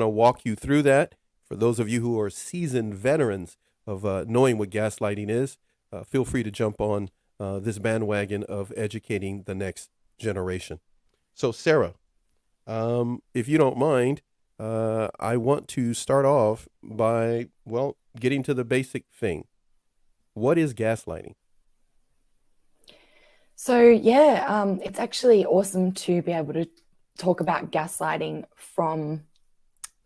to walk you through that. For those of you who are seasoned veterans of knowing what gaslighting is, feel free to jump on this bandwagon of educating the next generation. So, Sarah, if you don't mind, I want to start off by, well, getting to the basic thing. What is gaslighting? So yeah, it's actually awesome to be able to talk about gaslighting from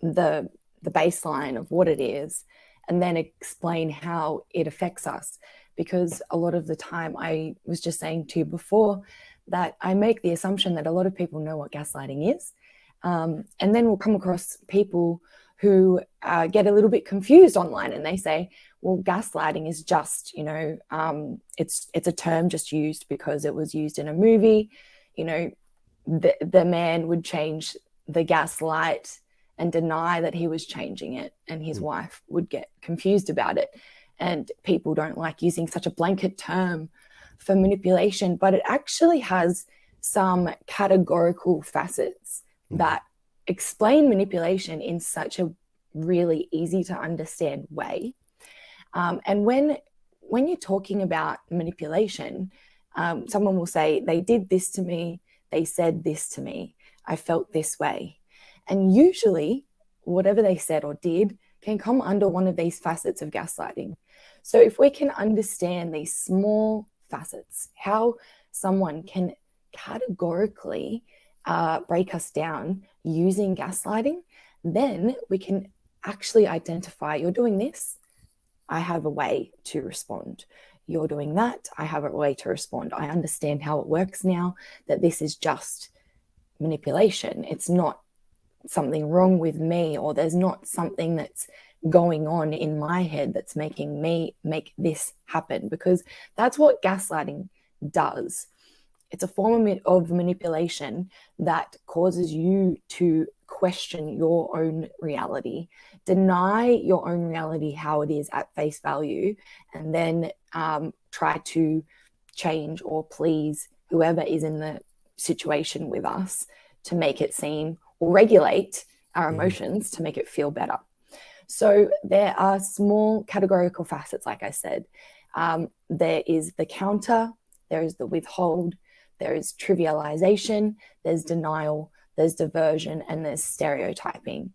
the baseline of what it is, and then explain how it affects us. Because a lot of the time, I was just saying to you before that I make the assumption that a lot of people know what gaslighting is, and then we'll come across people who get a little bit confused online, and they say, well, gaslighting is just, it's a term just used because it was used in a movie. The man would change the gaslight and deny that he was changing it, and his wife would get confused about it. And people don't like using such a blanket term for manipulation, but it actually has some categorical facets that explain manipulation in such a really easy to understand way. And when you're talking about manipulation, someone will say, they did this to me, they said this to me, I felt this way. And usually whatever they said or did can come under one of these facets of gaslighting. So if we can understand these small facets, how someone can categorically break us down using gaslighting, then we can actually identify, you're doing this, I have a way to respond. You're doing that, I have a way to respond. I understand how it works now, that this is just manipulation. It's not something wrong with me, or there's not something that's going on in my head that's making me make this happen, because that's what gaslighting does. It's a form of manipulation that causes you to question your own reality, deny your own reality how it is at face value, and then try to change or please whoever is in the situation with us to make it seem, or regulate our emotions to make it feel better. So there are small categorical facets, like I said. There is the counter, there is the withhold, there is trivialization, there's denial, there's diversion, and there's stereotyping.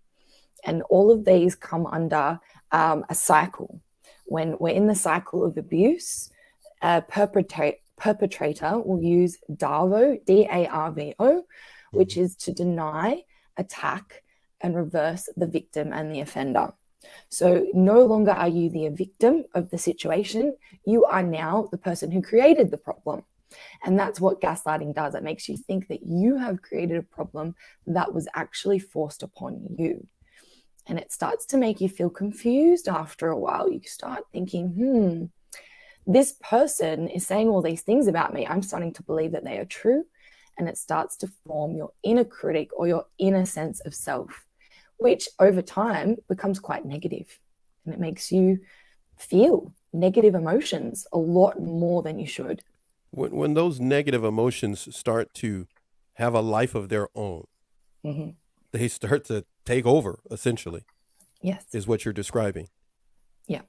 And all of these come under a cycle. When we're in the cycle of abuse, a perpetrator will use DARVO, DARVO, which is to deny, attack, and reverse the victim and the offender. So no longer are you the victim of the situation, you are now the person who created the problem. And that's what gaslighting does. It makes you think that you have created a problem that was actually forced upon you. And it starts to make you feel confused after a while. You start thinking, this person is saying all these things about me. I'm starting to believe that they are true. And it starts to form your inner critic or your inner sense of self, which over time becomes quite negative. And it makes you feel negative emotions a lot more than you should. When those negative emotions start to have a life of their own, they start to take over, essentially. Yes. Is what you're describing. Yeah.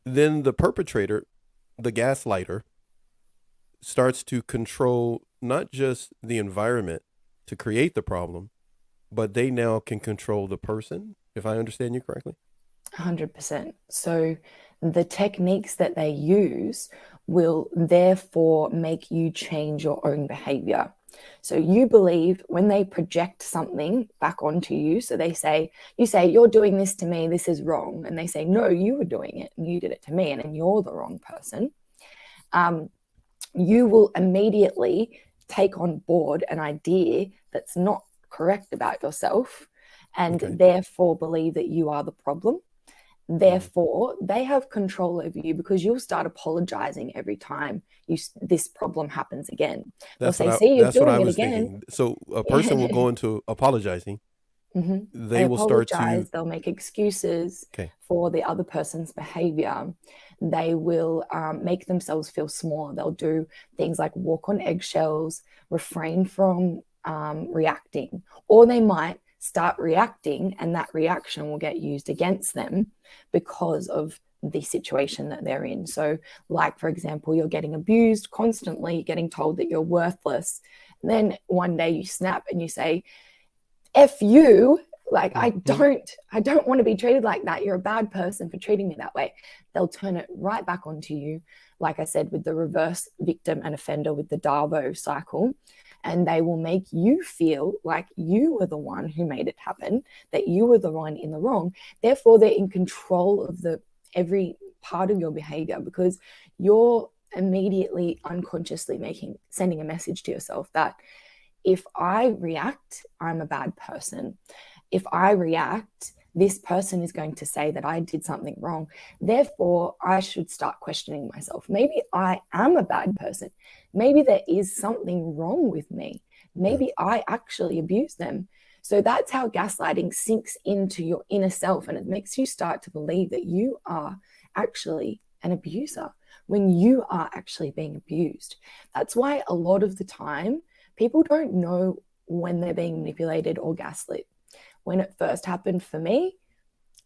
Then the perpetrator, the gaslighter, starts to control not just the environment to create the problem, but they now can control the person, if I understand you correctly. 100%. So the techniques that they use will therefore make you change your own behavior. So you believe when they project something back onto you, so you say, you're doing this to me, this is wrong. And they say, no, you were doing it and you did it to me and you're the wrong person. You will immediately take on board an idea that's not correct about yourself, and therefore believe that you are the problem. Therefore, they have control over you, because you'll start apologizing every time this problem happens again. That's They'll say, what I, see, you're that's what I doing it was again. thinking. So a person will go into apologizing. They will start to. They'll make excuses for the other person's behavior. They will make themselves feel small. They'll do things like walk on eggshells, refrain from reacting, or they might start reacting, and that reaction will get used against them because of the situation that they're in. So, like, for example, you're getting abused constantly, getting told that you're worthless. And then one day you snap and you say, F you, like, I don't want to be treated like that. You're a bad person for treating me that way. They'll turn it right back onto you, like I said, with the reverse victim and offender, with the DARVO cycle. And they will make you feel like you were the one who made it happen, that you were the one in the wrong. Therefore, they're in control of every part of your behavior, because you're immediately unconsciously sending a message to yourself that if I react, I'm a bad person. If I react, this person is going to say that I did something wrong. Therefore, I should start questioning myself. Maybe I am a bad person. Maybe there is something wrong with me. Maybe I actually abuse them. So that's how gaslighting sinks into your inner self, and it makes you start to believe that you are actually an abuser when you are actually being abused. That's why a lot of the time people don't know when they're being manipulated or gaslit. When it first happened for me,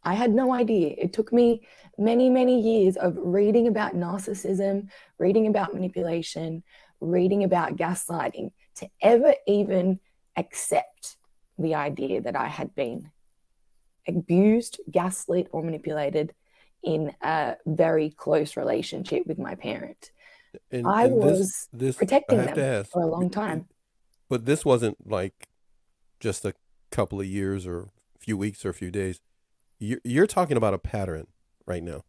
I had no idea. It took me many, many years of reading about narcissism, reading about manipulation, reading about gaslighting to ever even accept the idea that I had been abused, gaslit, or manipulated in a very close relationship with my parent. I was protecting them for a long time. But this wasn't like just a couple of years or a few weeks or a few days. You're talking about a pattern right now.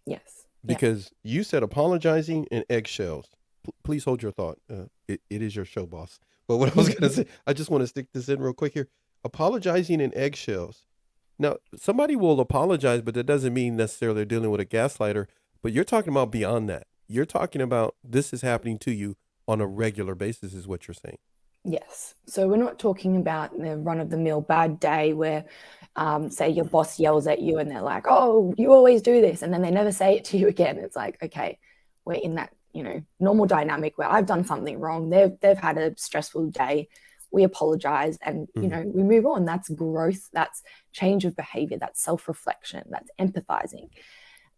Yes. Because you said apologizing and eggshells. Please hold your thought. It is your show, boss. But what I was going to say, I just want to stick this in real quick here. Apologizing and eggshells. Now, somebody will apologize, but that doesn't mean necessarily they're dealing with a gaslighter. But you're talking about beyond that. You're talking about this is happening to you on a regular basis is what you're saying. Yes. So we're not talking about the run-of-the-mill bad day where, say, your boss yells at you and they're like, oh, you always do this. And then they never say it to you again. It's like, okay, we're in that, normal dynamic where I've done something wrong. They've had a stressful day. We apologize and, we move on. That's growth. That's change of behavior. That's self-reflection. That's empathizing.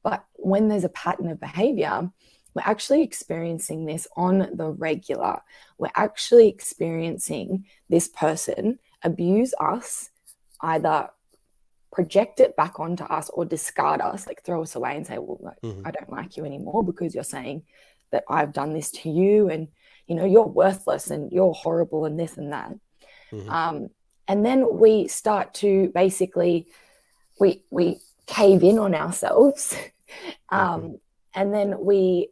But when there's a pattern of behavior, we're actually experiencing this on the regular. We're actually experiencing this person abuse us, either project it back onto us or discard us, like throw us away and say, well, I don't like you anymore because you're saying that I've done this to you and, you're worthless and you're horrible and this and that. And then we start to basically, we cave in on ourselves. And then we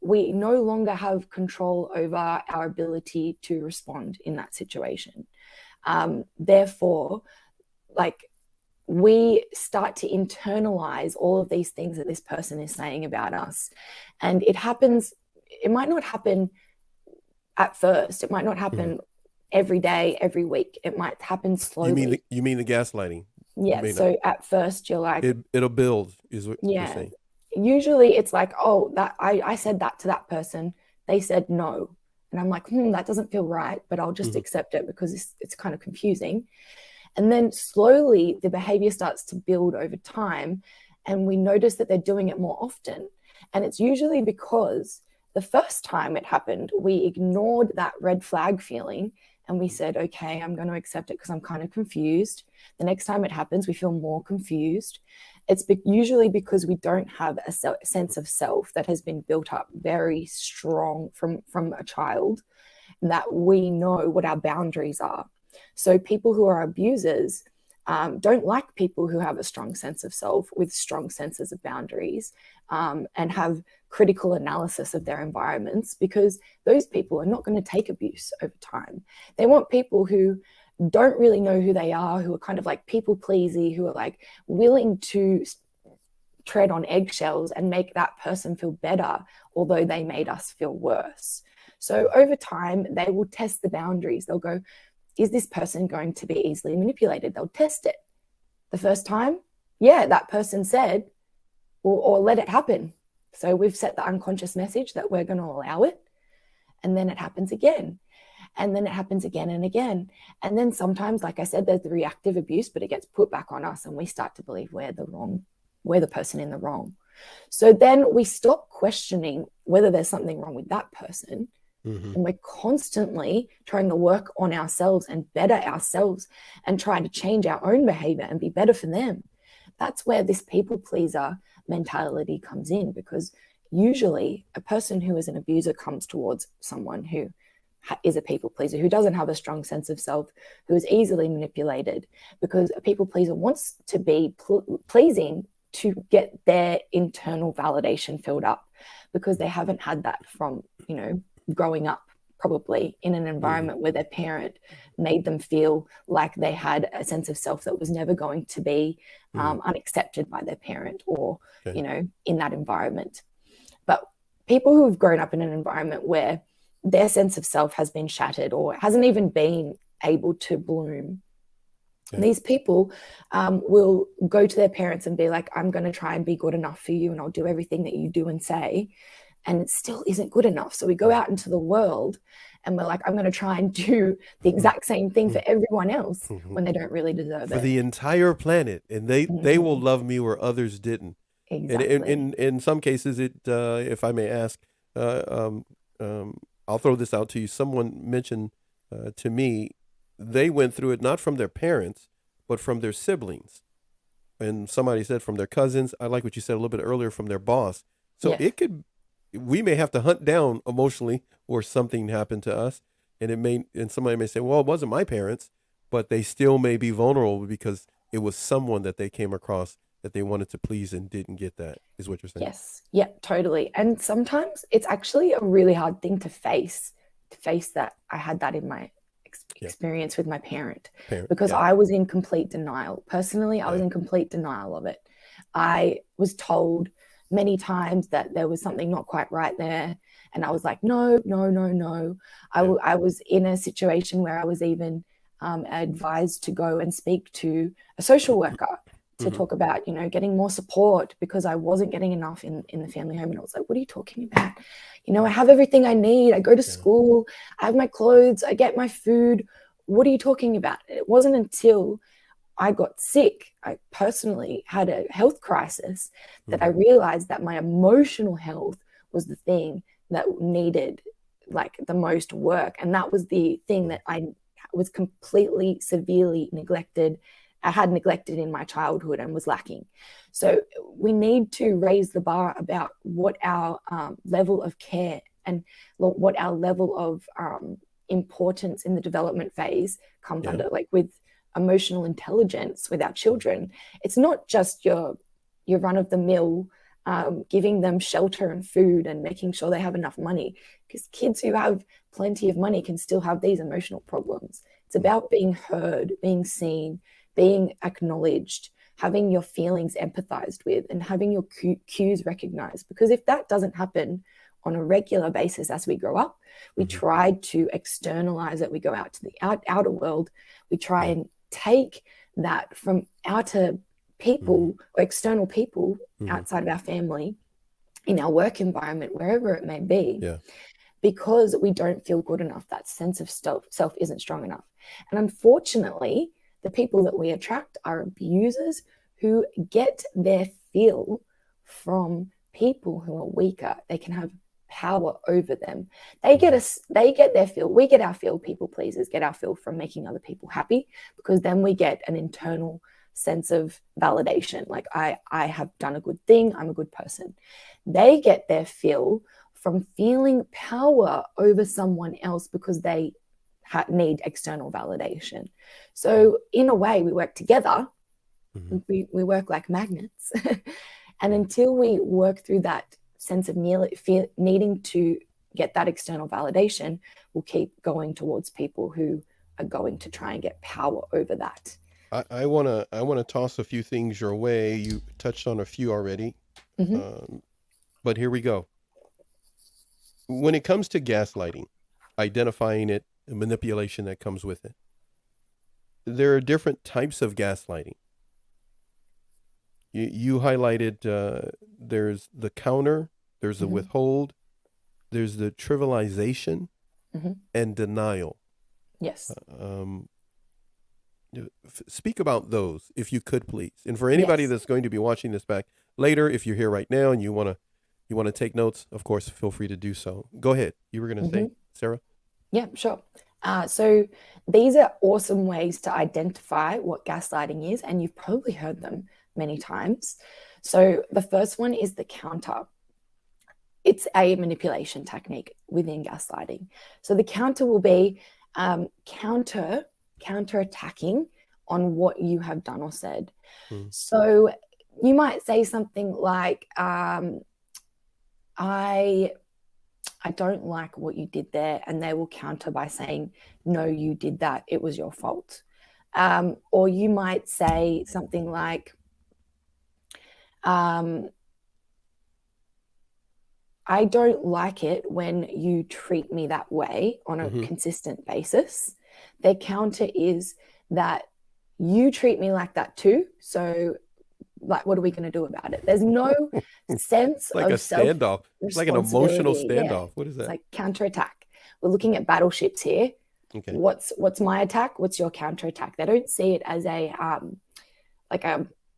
no longer have control over our ability to respond in that situation. Therefore, we start to internalize all of these things that this person is saying about us. And it might not happen at first. It might not happen every day, every week. It might happen slowly. You mean the gaslighting? Yeah. So at first you're like, it'll build is what you're saying. Usually it's like, oh, that I said that to that person. They said no. And I'm like, that doesn't feel right, but I'll just accept it because it's kind of confusing. And then slowly the behavior starts to build over time. And we notice that they're doing it more often. And it's usually because the first time it happened, we ignored that red flag feeling and we said, okay, I'm going to accept it because I'm kind of confused. The next time it happens, we feel more confused. It's usually because we don't have a sense of self that has been built up very strong from a child, that we know what our boundaries are. So people who are abusers don't like people who have a strong sense of self with strong senses of boundaries and have critical analysis of their environments, because those people are not going to take abuse over time. They want people who don't really know who they are, who are kind of like people pleasy, who are like willing to tread on eggshells and make that person feel better, although they made us feel worse. So over time, they will test the boundaries. They'll go, is this person going to be easily manipulated? They'll test it. The first time, yeah, that person said, or let it happen. So we've set the unconscious message that we're going to allow it. And then it happens again. And then it happens again and again. And then sometimes, like I said, there's the reactive abuse, but it gets put back on us and we start to believe we're the person in the wrong. So then we stop questioning whether there's something wrong with that person. And we're constantly trying to work on ourselves and better ourselves and trying to change our own behavior and be better for them. That's where this people pleaser mentality comes in, because usually a person who is an abuser comes towards someone who is a people pleaser, who doesn't have a strong sense of self, who is easily manipulated, because a people pleaser wants to be pleasing to get their internal validation filled up, because they haven't had that from, growing up probably in an environment where their parent made them feel like they had a sense of self that was never going to be unaccepted by their parent or, in that environment. But people who have grown up in an environment where their sense of self has been shattered or hasn't even been able to bloom, these people will go to their parents and be like, I'm going to try and be good enough for you and I'll do everything that you do and say. And it still isn't good enough. So we go out into the world and we're like, I'm going to try and do the exact same thing for everyone else when they don't really deserve it. For the entire planet. And they will love me where others didn't. Exactly. And in some cases, if I may ask, I'll throw this out to you. Someone mentioned to me, they went through it not from their parents, but from their siblings. And somebody said from their cousins. I like what you said a little bit earlier, from their boss. So we may have to hunt down emotionally, or something happened to us, and somebody may say, well, it wasn't my parents, but they still may be vulnerable because it was someone that they came across that they wanted to please and didn't get that, is what you're saying. Yes. Yeah, totally. And sometimes it's actually a really hard thing to face that I had that in my experience with my parent because I was in complete denial. Personally, I was in complete denial of it. I was told many times that there was something not quite right there. And I was like, no. I was in a situation where I was even advised to go and speak to a social worker to talk about, getting more support because I wasn't getting enough in the family home. And I was like, what are you talking about? I have everything I need. I go to school, I have my clothes, I get my food. What are you talking about? It wasn't until I got sick, I personally had a health crisis, that I realized that my emotional health was the thing that needed like the most work. And that was the thing that I was completely severely neglected. I had neglected in my childhood and was lacking. So we need to raise the bar about what our level of care and what our level of importance in the development phase comes under, like with emotional intelligence with our children. It's not just your run-of-the-mill giving them shelter and food and making sure they have enough money, because kids who have plenty of money can still have these emotional problems. It's about being heard, being seen, being acknowledged, having your feelings empathized with, and having your cues recognized. Because if that doesn't happen on a regular basis as we grow up, we try to externalize it. We go out to the outer world. We try and take that from outer people or external people outside of our family, in our work environment, wherever it may be, because we don't feel good enough. That sense of self isn't strong enough. And unfortunately, the people that we attract are abusers who get their feel from people who are weaker. They can have power over them. They get their feel. We get our feel, people pleasers get our feel from making other people happy, because then we get an internal sense of validation. Like I have done a good thing. I'm a good person. They get their feel from feeling power over someone else because they need external validation. So in a way, we work together. We work like magnets. And until we work through that sense of needing to get that external validation, we'll keep going towards people who are going to try and get power over that. I wanna toss a few things your way. You touched on a few already, but here we go. When it comes to gaslighting, identifying it, the manipulation that comes with it, there are different types of gaslighting. You highlighted there's the counter, there's the withhold, there's the trivialization and denial. Yes. Um, Speak about those, if you could, please. And for anybody Yes. that's going to be watching this back later, if you're here right now and you want to take notes, of course, feel free to do so. Go ahead. You were going to say, Sarah? Yeah, sure. So these are awesome ways to identify what gaslighting is, and you've probably heard them many times. So the first one is the counter. It's a manipulation technique within gaslighting. So the counter will be counterattacking on what you have done or said. So you might say something like, I don't like what you did there. And they will counter by saying, no, you did that. It was your fault. Or you might say something like, I don't like it when you treat me that way on a consistent basis. Their counter is that you treat me like that too. So like, what are we going to do about it? There's no sense like of a standoff. It's like an emotional standoff. Yeah. What is that? It's like counterattack. We're looking at battleships here. Okay. What's my attack? What's your counterattack? They don't see it as an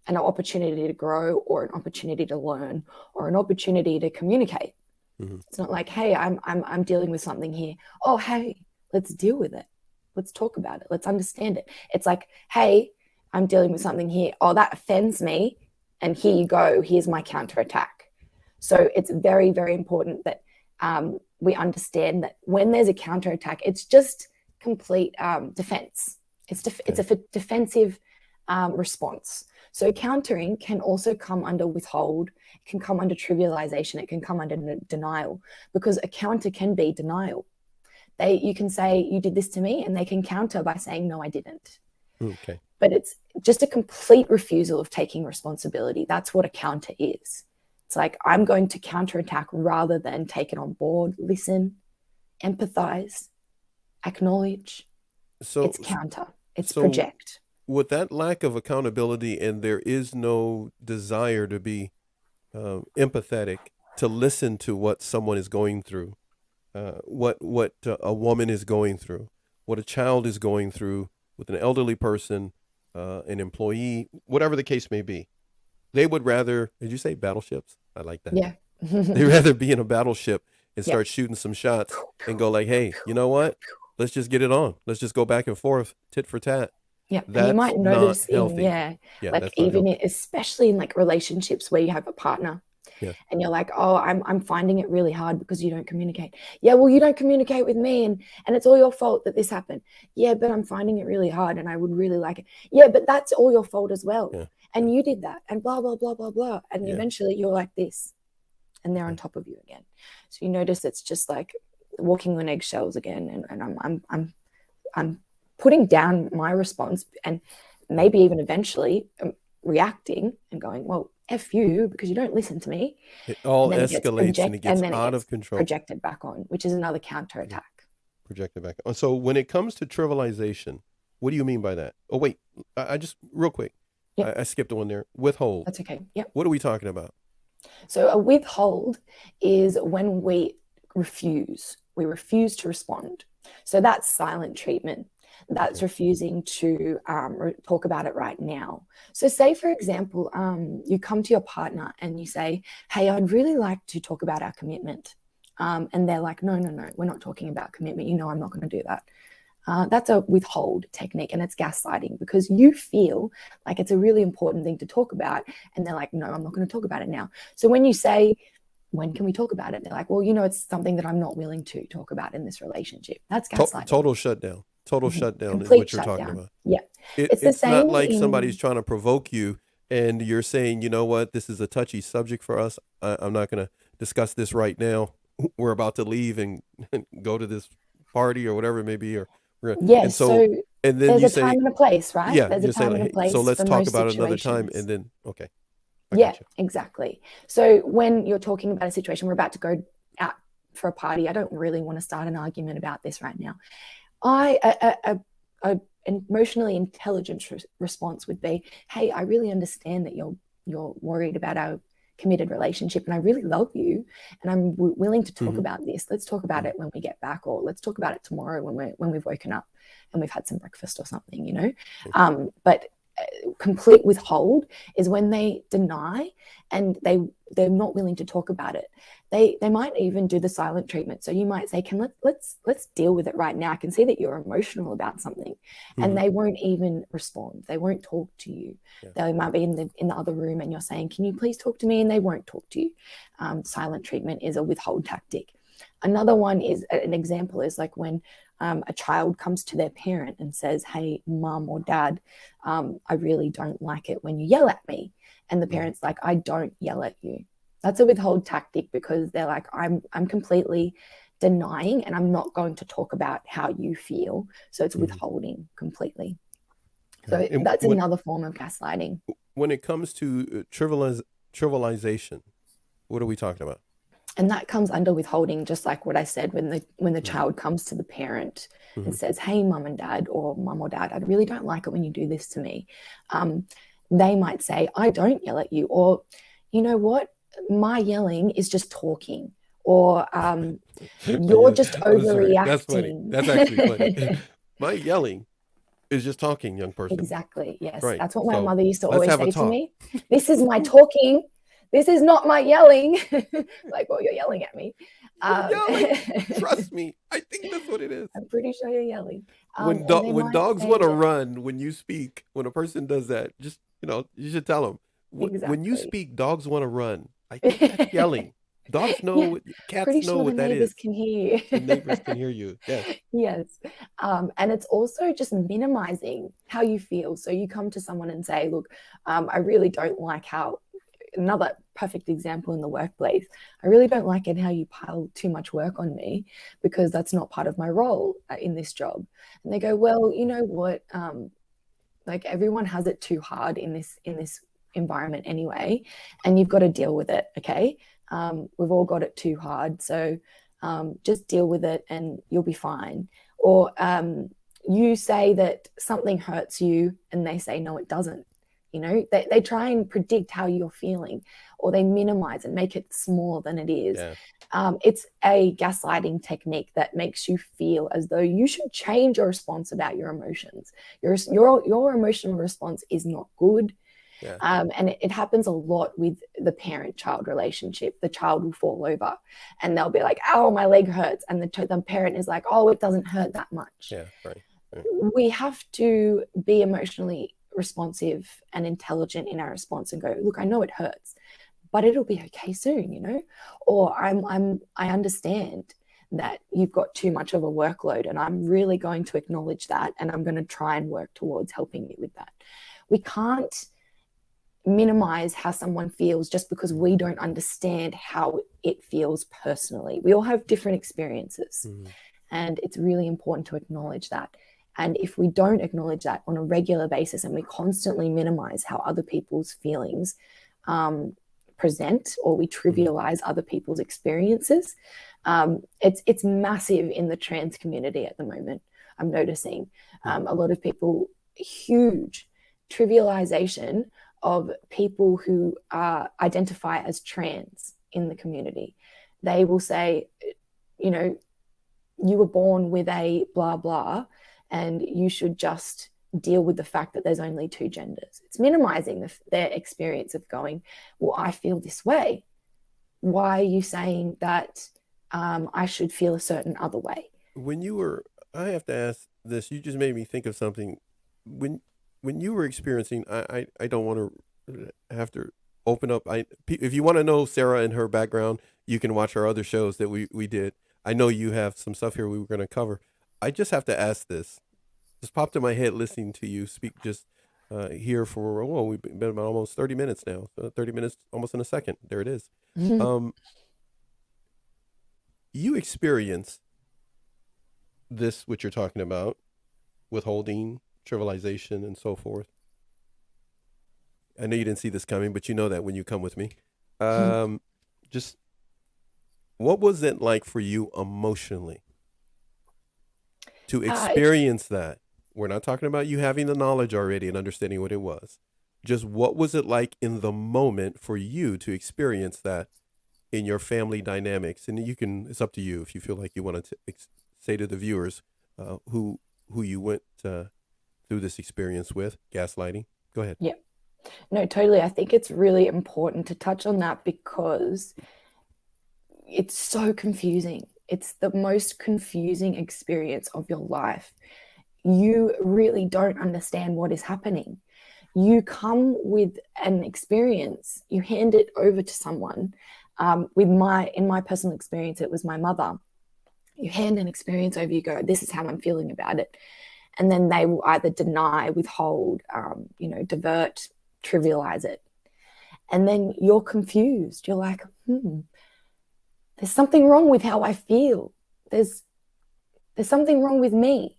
opportunity to grow or an opportunity to learn or an opportunity to communicate. It's not like, hey, I'm dealing with something here. Oh, hey, let's deal with it. Let's talk about it. Let's understand it. It's like, hey, I'm dealing with something here. Oh, that offends me. And here you go. Here's my counterattack. So it's very, very important that we understand that when there's a counterattack, it's just complete defense. It's a defensive response. So countering can also come under withhold. It can come under trivialization. It can come under denial, because a counter can be denial. You can say, you did this to me, and they can counter by saying, no, I didn't. Okay. But it's just a complete refusal of taking responsibility. That's what a counter is. It's like, I'm going to counterattack rather than take it on board, listen, empathize, acknowledge. So it's counter. It's project. With that lack of accountability, and there is no desire to be empathetic, to listen to what someone is going through, what a woman is going through, what a child is going through with an elderly person, an employee, whatever the case may be. They would rather, did you say battleships? I like that. Yeah. They'd rather be in a battleship and start shooting some shots and go like, hey, you know what? Let's just get it on. Let's just go back and forth, tit for tat. Yeah. That's you might notice like even especially in like relationships where you have a partner. Yeah. And you're like, oh, I'm finding it really hard because you don't communicate. Yeah, well, you don't communicate with me, and it's all your fault that this happened. Yeah, but I'm finding it really hard and I would really like it. Yeah, but that's all your fault as well. Yeah. And you did that, and blah, blah, blah, blah, blah. And eventually you're like this, and they're on top of you again. So you notice it's just like walking on eggshells again. And I'm putting down my response, and maybe even eventually reacting and going, well, F you, because you don't listen to me. It all escalates and it gets out of control. Projected back on, which is another counterattack. Projected back on. So when it comes to trivialization, what do you mean by that? Oh, wait, I just, real quick, I skipped one there. Withhold. That's okay. Yeah. What are we talking about? So a withhold is when we refuse to respond. So that's silent treatment. That's refusing to talk about it right now. So say, for example, you come to your partner and you say, hey, I'd really like to talk about our commitment. And they're like, no, we're not talking about commitment. You know, I'm not going to do that. That's a withhold technique, and it's gaslighting, because you feel like it's a really important thing to talk about. And they're like, no, I'm not going to talk about it now. So when you say, when can we talk about it? They're like, well, you know, it's something that I'm not willing to talk about in this relationship. That's gaslighting. Total shutdown. Total shutdown Complete is what you're talking about. Yeah. It's the same. Not like somebody's trying to provoke you and you're saying, you know what, this is a touchy subject for us. I'm not going to discuss this right now. We're about to leave and go to this party or whatever it may be. And then there's a time and a place, right? Yeah. There's a time and a place. So let's talk about it another time. And then, okay. Yeah, exactly. So when you're talking about a situation, we're about to go out for a party. I don't really want to start an argument about this right now. An emotionally intelligent response would be, hey, I really understand that you're worried about our committed relationship and I really love you and I'm willing to talk Mm-hmm. about this. Let's talk about Mm-hmm. it when we get back, or let's talk about it tomorrow when we've woken up and we've had some breakfast or something, you know. But complete withhold is when they deny and they're not willing to talk about it. They might even do the silent treatment. So you might say, let's deal with it right now. I can see that you're emotional about something. Mm-hmm. And they won't even respond. They won't talk to you. Yeah. They might be in the other room and you're saying, can you please talk to me? And they won't talk to you. Silent treatment is a withhold tactic. Another one is, an example is like when a child comes to their parent and says, hey, mom or dad, I really don't like it when you yell at me. And the parent's like, I don't yell at you. That's a withhold tactic because they're like, I'm completely denying and I'm not going to talk about how you feel. So it's withholding completely. So that's another form of gaslighting. When it comes to trivialization, what are we talking about? And that comes under withholding, just like what I said, when the child comes to the parent and says, hey, mum and dad, or mum or dad, I really don't like it when you do this to me. They might say, I don't yell at you, or you know what, my yelling is just talking, or you're just overreacting. That's funny. That's actually funny. My yelling is just talking, young person. Exactly. Yes. Right. That's what my mother used to always say to me. This is my talking. This is not my yelling. Like, well, you're yelling at me. Yelling. Trust me. I think that's what it is. I'm pretty sure you're yelling. When dogs want to run, when you speak, when a person does that, just, you should tell them. Exactly. When you speak, dogs want to run. I think that's yelling. Dogs know, cats pretty know sure what that neighbors is. Can hear you. The neighbors can hear you. Yes. Yes. And it's also just minimizing how you feel. So you come to someone and say, look, I really don't like how, another perfect example in the workplace, I really don't like it how you pile too much work on me because that's not part of my role in this job. And they go, well, you know what? Like everyone has it too hard in this environment anyway, and you've got to deal with it. Okay. We've all got it too hard. So just deal with it and you'll be fine. Or you say that something hurts you and they say, no, it doesn't. They try and predict how you're feeling, or they minimize and make it smaller than it is. Yeah. It's a gaslighting technique that makes you feel as though you should change your response about your emotions. Your emotional response is not good. Yeah. And it happens a lot with the parent-child relationship. The child will fall over and they'll be like, oh, my leg hurts. And the parent is like, oh, it doesn't hurt that much. Yeah, right. We have to be emotionally responsive and intelligent in our response and go, look, I know it hurts, but it'll be okay soon, or I understand that you've got too much of a workload and I'm really going to acknowledge that and I'm going to try and work towards helping you with that. We can't minimize how someone feels just because we don't understand how it feels personally. We all have different experiences, and it's really important to acknowledge that. And if we don't acknowledge that on a regular basis and we constantly minimize how other people's feelings present, or we trivialize other people's experiences, it's massive in the trans community at the moment. I'm noticing a lot of people, huge trivialization of people who identify as trans in the community. They will say, you were born with a blah, blah, and you should just deal with the fact that there's only two genders. It's minimizing their experience of going, well, I feel this way. Why are you saying that I should feel a certain other way? I have to ask this, you just made me think of something. When you were experiencing, I don't want to have to open up. If you want to know Sarah and her background, you can watch our other shows that we did. I know you have some stuff here we were going to cover. I just have to ask this. Just popped in my head listening to you speak just here for, we've been about almost 30 minutes now. 30 minutes, almost in a second. There it is. You experience this, what you're talking about, withholding, trivialization, and so forth. I know you didn't see this coming, but you know that when you come with me. Just what was it like for you emotionally to experience that? We're not talking about you having the knowledge already and understanding what it was, just what was it like in the moment for you to experience that in your family dynamics? And you can, it's up to you if you feel like you want to say to the viewers who you went through this experience with, gaslighting. Go ahead. Yeah. No, totally. I think it's really important to touch on that because it's so confusing. It's the most confusing experience of your life. You really don't understand what is happening. You come with an experience, you hand it over to someone. In my personal experience, it was my mother. You hand an experience over, you go, this is how I'm feeling about it. And then they will either deny, withhold, divert, trivialize it. And then you're confused. You're like, there's something wrong with how I feel. There's something wrong with me.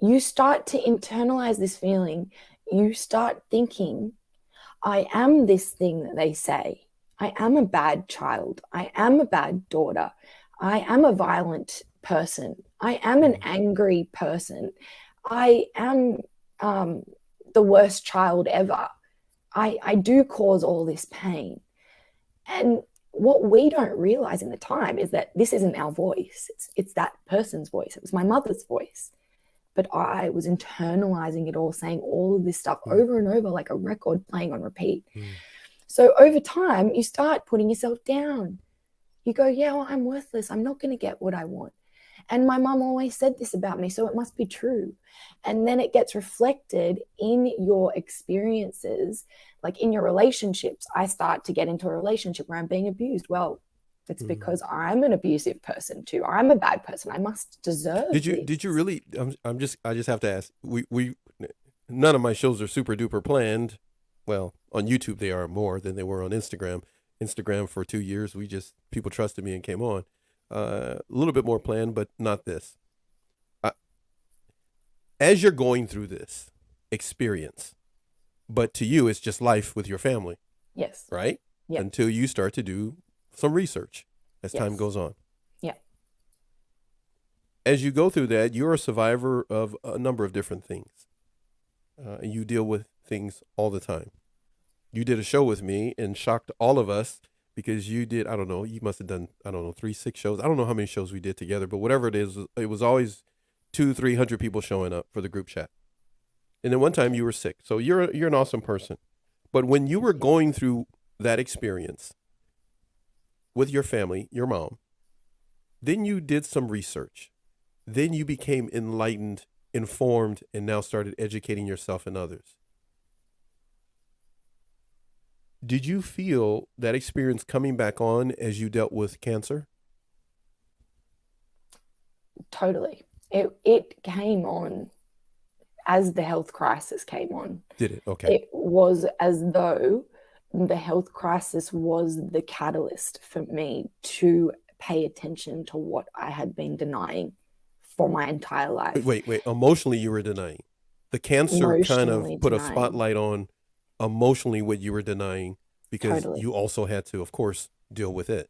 You start to internalize this feeling. You start thinking, I am this thing that they say. I am a bad child. I am a bad daughter. I am a violent person. I am an angry person. I am the worst child ever. I do cause all this pain. And what we don't realize in the time is that this isn't our voice. It's that person's voice. It was my mother's voice. But I was internalizing it all, saying all of this stuff over and over like a record playing on repeat. So over time, you start putting yourself down. You go, yeah, well, I'm worthless. I'm not going to get what I want. And my mom always said this about me, so it must be true. And then it gets reflected in your experiences, like in your relationships. I start to get into a relationship where I'm being abused. Well, it's because I'm an abusive person too. I'm a bad person. I must deserve this. Did you really? I just have to ask. We none of my shows are super duper planned. Well, on YouTube they are more than they were on Instagram. Instagram for 2 years, people trusted me and came on. A little bit more planned, but not this. As you're going through this experience, but to you, it's just life with your family. Yes. Right? Yep. Until you start to do some research as time goes on. Yeah. As you go through that, you're a survivor of a number of different things. You deal with things all the time. You did a show with me and shocked all of us because you did, I don't know, you must have done, 3, 6 shows. I don't know how many shows we did together, but whatever it is, it was always 200-300 people showing up for the group chat. And then one time you were sick. So you're an awesome person. But when you were going through that experience with your family, your mom, then you did some research. Then you became enlightened, informed, and now started educating yourself and others. Did you feel that experience coming back on as you dealt with cancer? Totally. It came on as the health crisis came on. Did it? Okay. It was as though the health crisis was the catalyst for me to pay attention to what I had been denying for my entire life. Wait. Emotionally, you were denying. The cancer kind of put a spotlight on emotionally what you were denying because you also had to, of course, deal with it.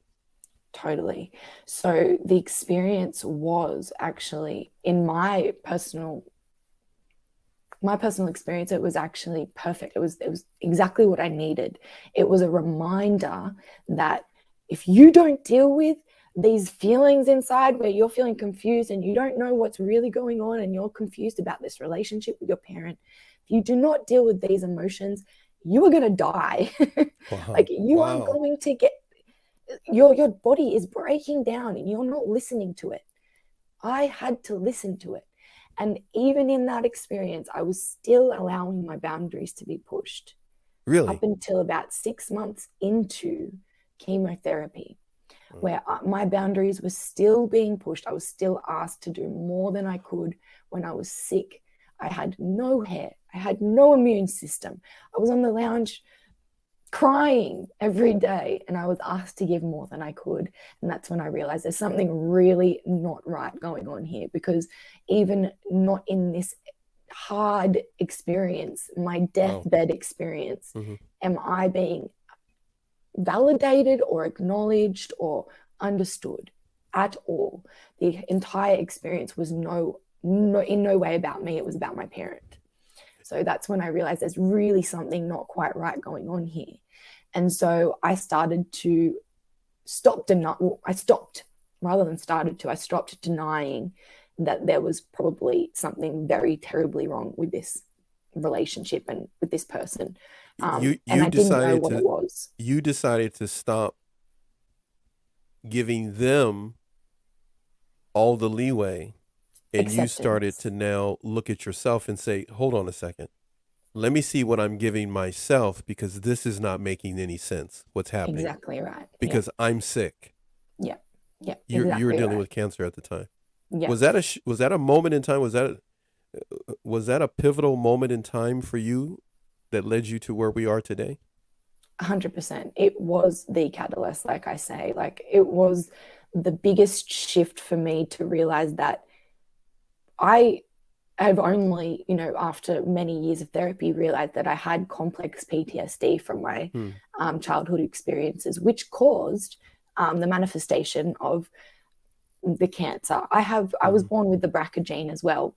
Totally. So the experience was actually, in my personal experience, it was actually perfect. It was exactly what I needed. It was a reminder that if you don't deal with these feelings inside where you're feeling confused and you don't know what's really going on and you're confused about this relationship with your parent, if you do not deal with these emotions, you are going to die. Wow. Like you are going to get, your body is breaking down and you're not listening to it. I had to listen to it. And even in that experience, I was still allowing my boundaries to be pushed. Really? Up until about 6 months into chemotherapy, where my boundaries were still being pushed. I was still asked to do more than I could. When I was sick, I had no hair. I had no immune system. I was on the lounge crying every day, and I was asked to give more than I could. And that's when I realized there's something really not right going on here, because even not in this hard experience, my deathbed experience, am I being validated or acknowledged or understood at all. The entire experience was in no way about me. It was about my parent. So that's when I realized there's really something not quite right going on here. And so I started to I stopped denying that there was probably something very terribly wrong with this relationship and with this person. And I didn't know what it was. You decided to stop giving them all the leeway, and you started to now look at yourself and say, hold on a second. Let me see what I'm giving myself, because this is not making any sense. What's happening? Exactly right. Because I'm sick. Yeah. Yeah. You were dealing with cancer at the time. Yeah. Was that a moment in time? Was that a pivotal moment in time for you that led you to where we are today? 100%. It was the catalyst, like I say. Like, it was the biggest shift for me to realize that I have only, after many years of therapy, realized that I had complex PTSD from my childhood experiences, which caused the manifestation of the cancer. I was born with the BRCA gene as well.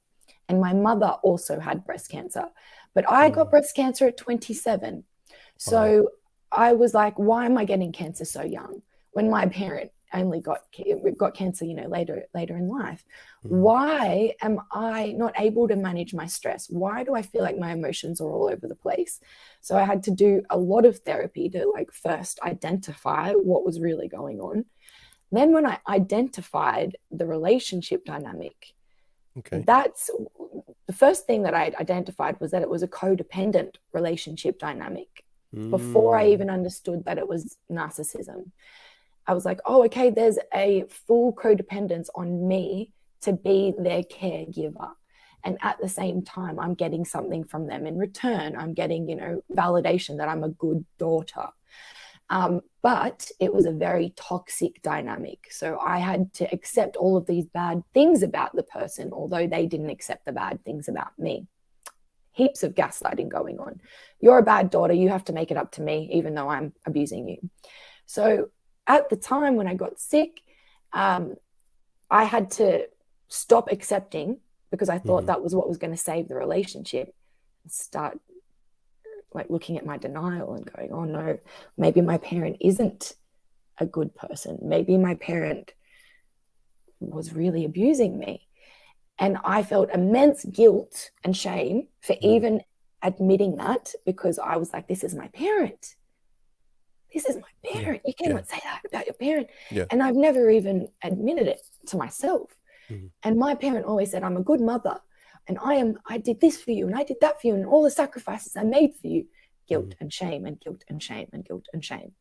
And my mother also had breast cancer. But I got breast cancer at 27. So I was like, why am I getting cancer so young? When my parent only got cancer, later in life. Why am I not able to manage my stress? Why do I feel like my emotions are all over the place? So I had to do a lot of therapy to first identify what was really going on. Then when I identified the relationship dynamic, that's the first thing that I identified, was that it was a codependent relationship dynamic before I even understood that it was narcissism. I was like, oh, okay, there's a full codependence on me to be their caregiver. And at the same time, I'm getting something from them in return. I'm getting, validation that I'm a good daughter. But it was a very toxic dynamic. So I had to accept all of these bad things about the person, although they didn't accept the bad things about me. Heaps of gaslighting going on. You're a bad daughter. You have to make it up to me, even though I'm abusing you. So at the time when I got sick, I had to stop accepting, because I thought that was what was going to save the relationship, and start looking at my denial and going, oh no, maybe my parent isn't a good person. Maybe my parent was really abusing me. And I felt immense guilt and shame for even admitting that, because I was like, this is my parent. This is my parent. You cannot say that about your parent. Yeah. And I've never even admitted it to myself. And my parent always said, I'm a good mother, and I did this for you, and I did that for you, and all the sacrifices I made for you. Guilt and shame, and guilt and shame, and guilt and shame.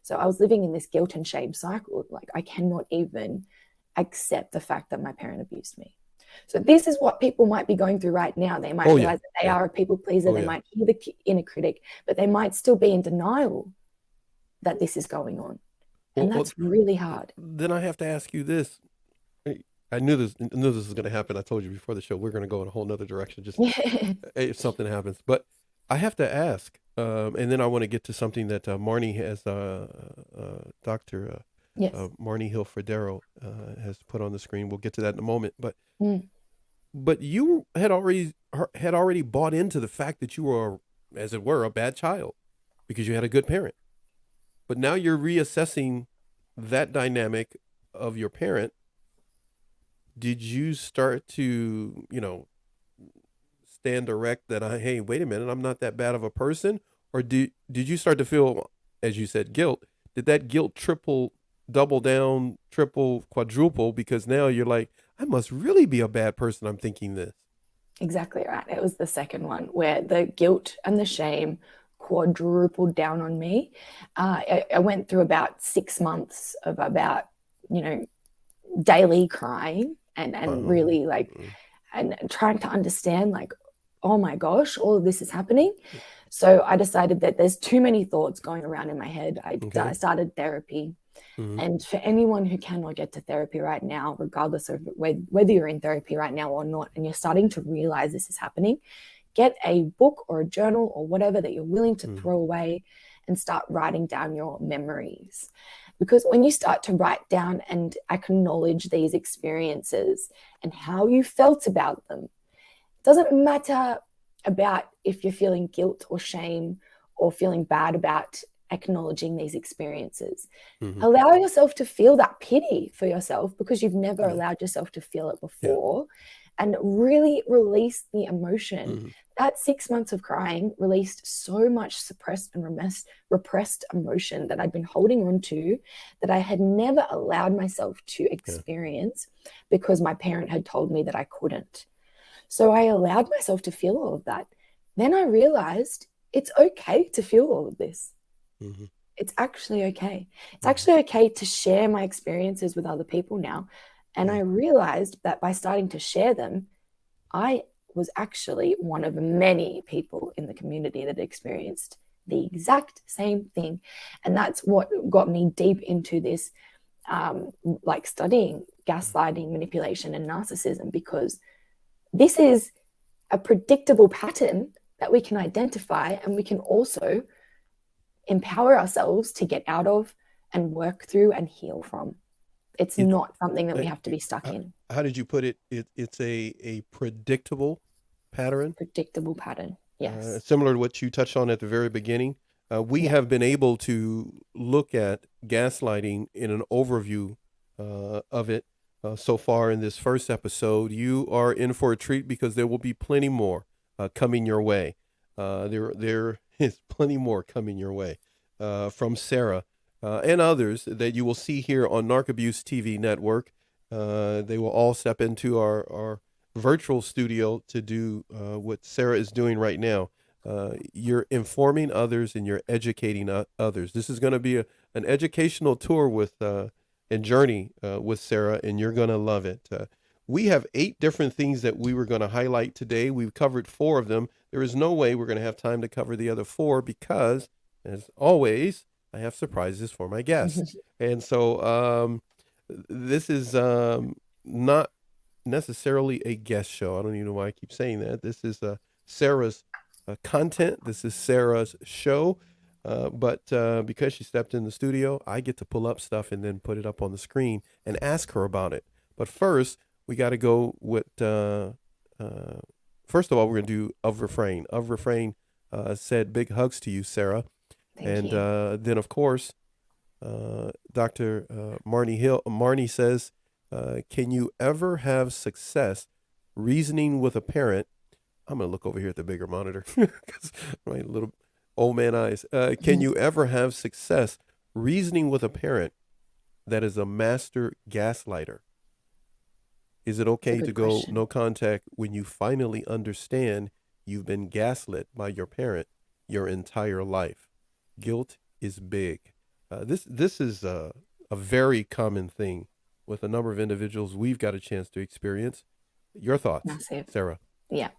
So I was living in this guilt and shame cycle. I cannot even accept the fact that my parent abused me. So this is what people might be going through right now. They might realize that they are a people pleaser. They might hear the inner critic, but they might still be in denial that this is going on. And that's really hard. Then I have to ask you this. I knew this was going to happen. I told you before the show, we're going to go in a whole nother direction just if something happens. But I have to ask, and then I want to get to something that Marnie has, Dr. Marnie Hill-Fredero has put on the screen. We'll get to that in a moment. But you had already bought into the fact that you were, as it were, a bad child because you had a good parent. But now you're reassessing that dynamic of your parent. Did you start to, stand erect that hey, wait a minute, I'm not that bad of a person? Or did you start to feel, as you said, guilt? Did that guilt triple, double down, triple, quadruple? Because now you're like, I must really be a bad person. I'm thinking this. Exactly right. It was the second one where the guilt and the shame quadrupled down on me. I went through about 6 months of daily crying and really and trying to understand oh my gosh, all of this is happening. So I decided that there's too many thoughts going around in my head. I started therapy. And for anyone who cannot get to therapy right now, regardless of whether you're in therapy right now or not, and you're starting to realize this is happening, get a book or a journal or whatever that you're willing to throw away and start writing down your memories. Because when you start to write down and acknowledge these experiences and how you felt about them, it doesn't matter about if you're feeling guilt or shame or feeling bad about acknowledging these experiences. Allow yourself to feel that pity for yourself because you've never allowed yourself to feel it before, and really release the emotion. That 6 months of crying released so much suppressed and repressed emotion that I'd been holding on to, that I had never allowed myself to experience because my parent had told me that I couldn't. So I allowed myself to feel all of that. Then I realized it's okay to feel all of this. It's actually okay. It's actually okay to share my experiences with other people now. And I realized that by starting to share them, I was actually one of many people in the community that experienced the exact same thing. And that's what got me deep into this, like studying gaslighting, manipulation, and narcissism, because this is a predictable pattern that we can identify, and we can also empower ourselves to get out of and work through and heal from. It's not something that we have to be stuck in. How did you put it? It's a predictable pattern? Predictable pattern, yes. Similar to what you touched on at the very beginning. We have been able to look at gaslighting in an overview of it so far in this first episode. You are in for a treat because there will be plenty more coming your way. There is plenty more coming your way from Sarah and others that you will see here on Narcuse TV network. They will all step into our virtual studio to do what Sarah is doing right now. You're informing others and you're educating others. This is going to be an educational tour with and journey with Sarah, and you're going to love it. We have 8 different things that we were going to highlight today. We've covered 4 of them. There is no way we're going to have time to cover the other 4 because, as always, I have surprises for my guests. And so this is not necessarily a guest show. I don't even know why I keep saying that. This is Sarah's content. This is Sarah's show. But because she stepped in the studio, I get to pull up stuff and then put it up on the screen and ask her about it. But first, we got to go with, first of all, we're going to do Of Refrain. Of Refrain said big hugs to you, Sarah. Thank you. Then, of course, Dr. Marnie says, can you ever have success reasoning with a parent? I'm going to look over here at the bigger monitor because my little old man eyes. Can you ever have success reasoning with a parent that is a master gaslighter? Is it okay to go no contact when you finally understand you've been gaslit by your parent your entire life? Guilt is big. This is a very common thing with a number of individuals we've got a chance to experience. Your thoughts, Massive. Sarah? Yeah.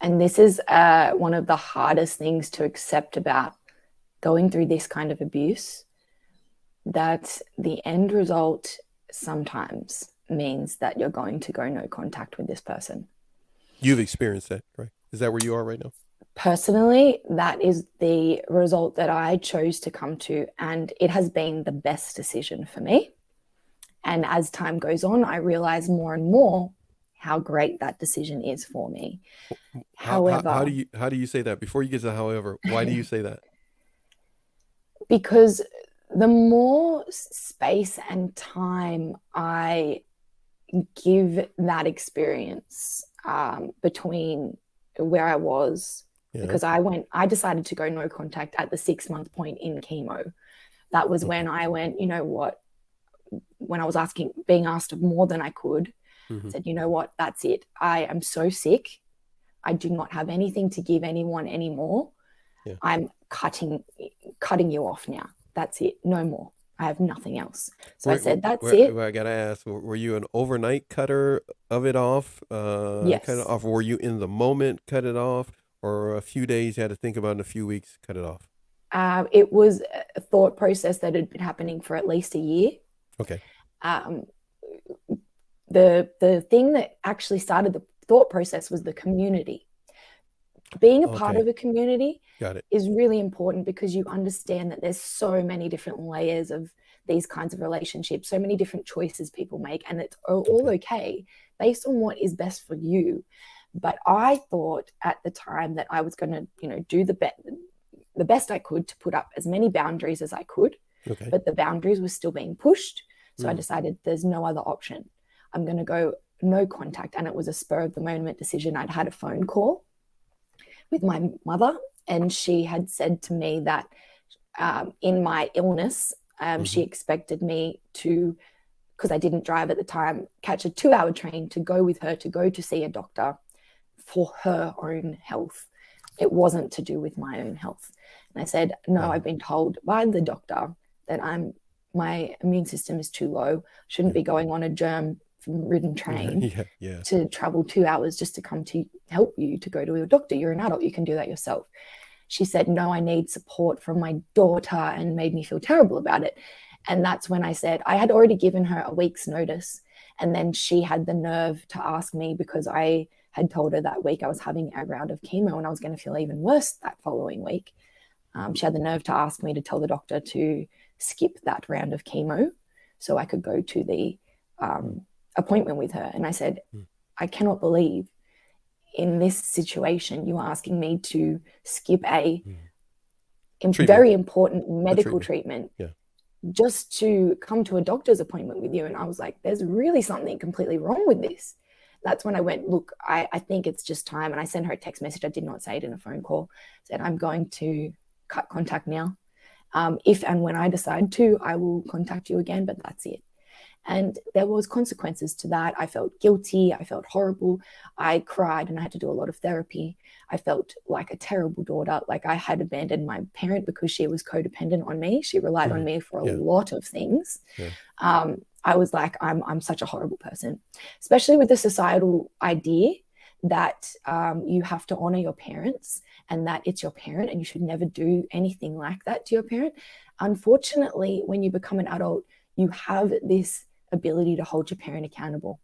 And this is one of the hardest things to accept about going through this kind of abuse, that the end result sometimes means that you're going to go no contact with this person. You've experienced that, right? Is that where you are right now? Personally, that is the result that I chose to come to, and it has been the best decision for me. And as time goes on, I realize more and more how great that decision is for me. However, how do you say that? Before you get to however, why do you say that? Because the more space and time I give that experience between where I was, because I decided to go no contact at the 6-month point in chemo. That was when I went, you know what, when I was being asked of more than I could, said, you know what, that's it. I am so sick. I do not have anything to give anyone anymore. Yeah. I'm cutting you off now. That's it. No more. I have nothing else. So I said, that's it. I got to ask, were you an overnight cutter of it off? Yes. Cut it off? Were you in the moment, cut it off? Or a few days you had to think about, in a few weeks, cut it off? It was a thought process that had been happening for at least a year. Okay. The thing that actually started the thought process was the community. Being a part of a community is really important, because you understand that there's so many different layers of these kinds of relationships, so many different choices people make, and it's all okay based on what is best for you. But I thought at the time that I was going to, do the best I could to put up as many boundaries as I could. Okay. But the boundaries were still being pushed. So I decided there's no other option. I'm going to go no contact. And it was a spur of the moment decision. I'd had a phone call with my mother, and she had said to me that in my illness, she expected me to, because I didn't drive at the time, catch a 2-hour train to go with her to go to see a doctor for her own health. It wasn't to do with my own health. And I said, no, I've been told by the doctor that my immune system is too low, shouldn't be going on a germ-ridden train to travel 2 hours just to come to help you to go to your doctor. You're an adult, you can do that yourself. She said, no, I need support from my daughter, and made me feel terrible about it. And that's when I said, I had already given her a week's notice. And then she had the nerve to ask me, because I had told her that week I was having a round of chemo and I was going to feel even worse that following week. She had the nerve to ask me to tell the doctor to skip that round of chemo so I could go to the appointment with her. And I said, I cannot believe in this situation you are asking me to skip a very important medical treatment just to come to a doctor's appointment with you. And I was like, there's really something completely wrong with this. That's when I went, look, I think it's just time. And I sent her a text message. I did not say it in a phone call. I said, I'm going to cut contact now. If and when I decide to, I will contact you again, but that's it. And there was consequences to that. I felt guilty. I felt horrible. I cried and I had to do a lot of therapy. I felt like a terrible daughter. Like I had abandoned my parent because she was codependent on me. She relied on me for a lot of things. I was like, I'm such a horrible person, especially with the societal idea that you have to honor your parents and that it's your parent and you should never do anything like that to your parent. Unfortunately, when you become an adult, you have this ability to hold your parent accountable.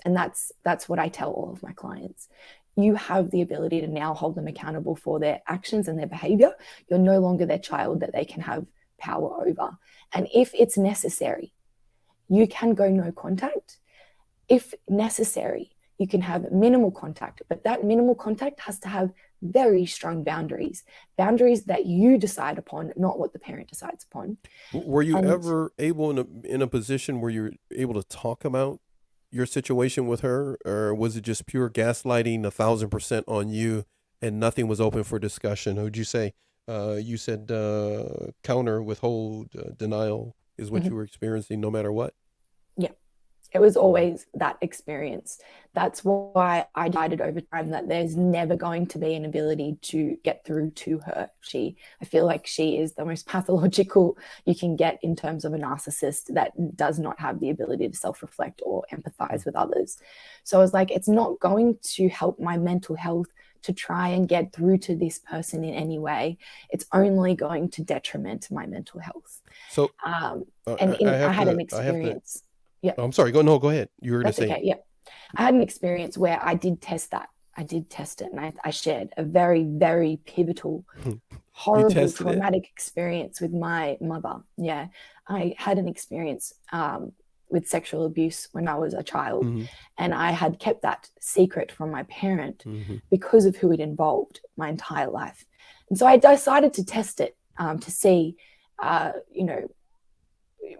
And that's what I tell all of my clients. You have the ability to now hold them accountable for their actions and their behavior. You're no longer their child that they can have power over. And if it's necessary, you can go no contact. If necessary, you can have minimal contact, but that minimal contact has to have very strong boundaries that you decide upon, not what the parent decides upon. Were you ever able in a position where you're able to talk about your situation with her, or was it just pure gaslighting, 1,000% on you, and nothing was open for discussion? Who'd you say? You said counter, withhold, denial is what you were experiencing no matter what? Yeah. It was always that experience. That's why I decided over time that there's never going to be an ability to get through to her. I feel like she is the most pathological you can get in terms of a narcissist that does not have the ability to self-reflect or empathize with others. So I was like, it's not going to help my mental health to try and get through to this person in any way. It's only going to detriment my mental health. So, I had an experience. Yeah. Oh, I'm sorry. Go ahead. You were That's saying. Okay. Yeah. I had an experience where I did test that. I did test it, and I shared a very, very pivotal, horrible, traumatic experience with my mother. Yeah. I had an experience with sexual abuse when I was a child, and I had kept that secret from my parent because of who it involved my entire life. And so I decided to test it to see,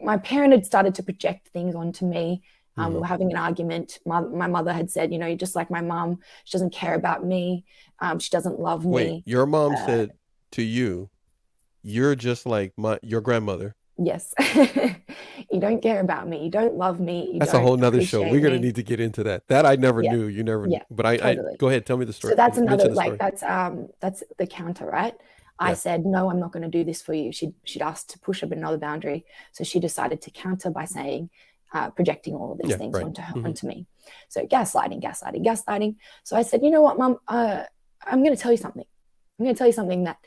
my parent had started to project things onto me. We were having an argument. My mother had said, you're just like my mom. She doesn't care about me. She doesn't love me. Wait, your mom said to you, you're just like your grandmother. Yes. You don't care about me. You don't love me. That's a whole nother show. We're going to need to get into that. That I never knew. You never knew. But totally. Go ahead. Tell me the story. So that's another, that's the counter, right? I said, no, I'm not going to do this for you. She'd asked to push up another boundary. So she decided to counter by saying, projecting all of these things onto me. So gaslighting. So I said, you know what, Mum, I'm going to tell you something. I'm going to tell you something that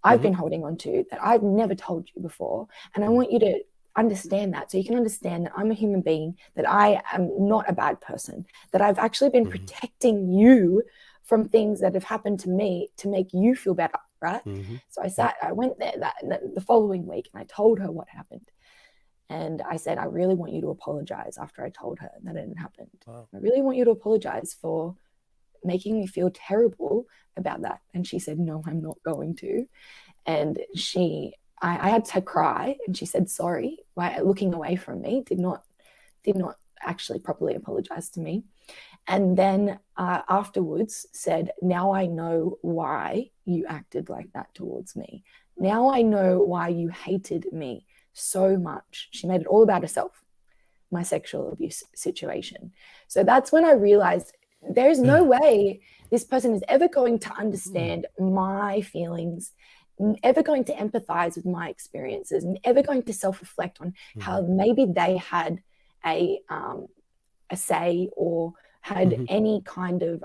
I've been holding on to that I've never told you before. And I want you to understand that, so you can understand that I'm a human being, that I am not a bad person, that I've actually been protecting you from things that have happened to me to make you feel better. Right. So I went there the following week and I told her what happened. And I said, I really want you to apologize after I told her that it had happened. Wow. I really want you to apologize for making me feel terrible about that. And she said, no, I'm not going to. And I had to cry, and she said sorry, right, looking away from me, did not actually properly apologize to me. And then afterwards said, now I know why you acted like that towards me. Now I know why you hated me so much. She made it all about herself, my sexual abuse situation. So that's when I realized there's no way this person is ever going to understand my feelings, ever going to empathize with my experiences, and ever going to self-reflect on how maybe they had a say or had any kind of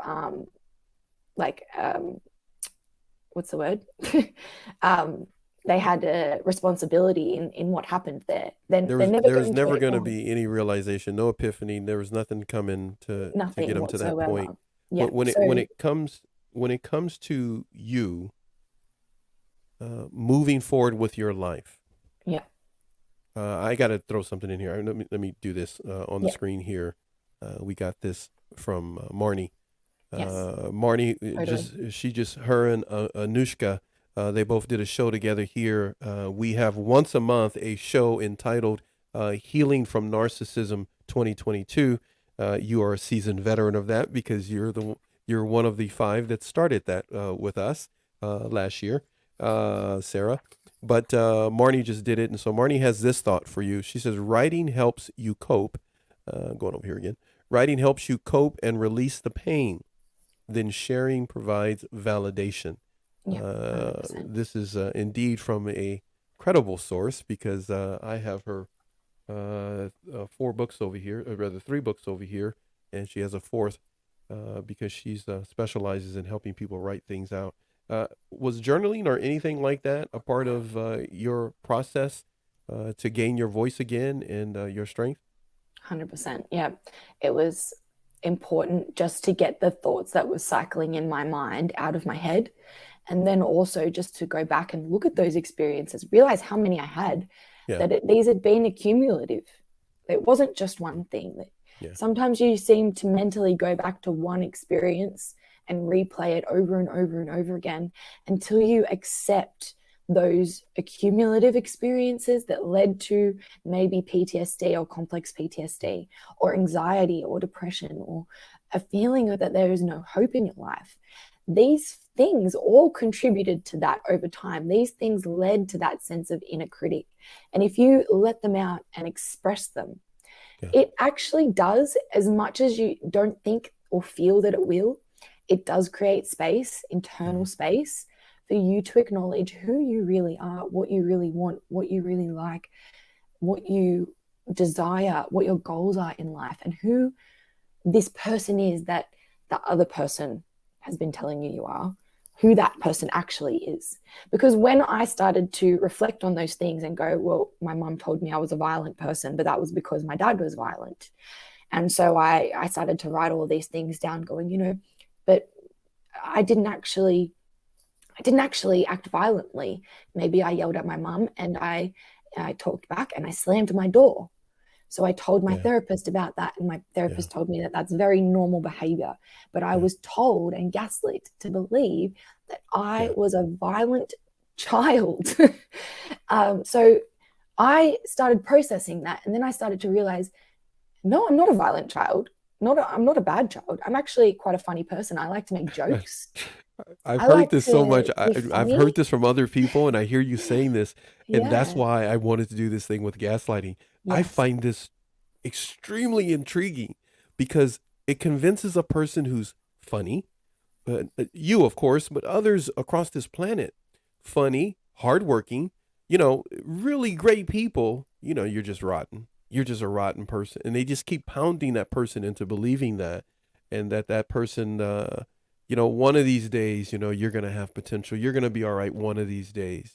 what's the word? They had a responsibility in what happened there. There's never going to be any realization, no epiphany. There was nothing coming to get them to that point. Yeah. But when it comes to you moving forward with your life, yeah, I got to throw something in here. Let me do this on the screen here. We got this from Marnie. Yes. Marnie, totally. Her and Anushka, they both did a show together here. We have once a month a show entitled Healing from Narcissism 2022. You are a seasoned veteran of that because you're one of the 5 that started that with us last year, Sarah. But Marnie just did it. And so Marnie has this thought for you. She says, writing helps you cope. Going over here again. Writing helps you cope and release the pain. Then sharing provides validation. Yeah, this is indeed from a credible source because I have her 4 books over here, or rather 3 books over here, and she has a 4th because she's specializes in helping people write things out. Was journaling or anything like that a part of your process to gain your voice again and your strength? 100%. Yeah, it was important just to get the thoughts that were cycling in my mind out of my head. And then also just to go back and look at those experiences, realize how many I had, that these had been accumulative. It wasn't just one thing. Sometimes you seem to mentally go back to one experience and replay it over and over and over again until you accept those accumulative experiences that led to maybe PTSD or complex PTSD or anxiety or depression or a feeling that there is no hope in your life. These things all contributed to that over time. These things led to that sense of inner critic. And if you let them out and express them, it actually does, as much as you don't think or feel that it will, it does create space, internal space, for you to acknowledge who you really are, what you really want, what you really like, what you desire, what your goals are in life, and who this person is that the other person has been telling you are, who that person actually is. Because when I started to reflect on those things and go, well, my mom told me I was a violent person, but that was because my dad was violent. And so I started to write all these things down going, but I didn't actually act violently. Maybe I yelled at my mom and I talked back and I slammed my door. So I told my therapist about that, and my therapist told me that that's very normal behavior. But I was told and gaslit to believe that I was a violent child. So I started processing that, and then I started to realize, no, I'm not a violent child. I'm not a bad child. I'm actually quite a funny person. I like to make jokes. I've heard this so much. I've heard this from other people, and I hear you saying this, and that's why I wanted to do this thing with gaslighting. I find this extremely intriguing because it convinces a person who's funny, you of course, but others across this planet, funny, hardworking, really great people. You're just rotten. You're just a rotten person, and they just keep pounding that person into believing that, and that person. One of these days, you're going to have potential. You're going to be all right one of these days.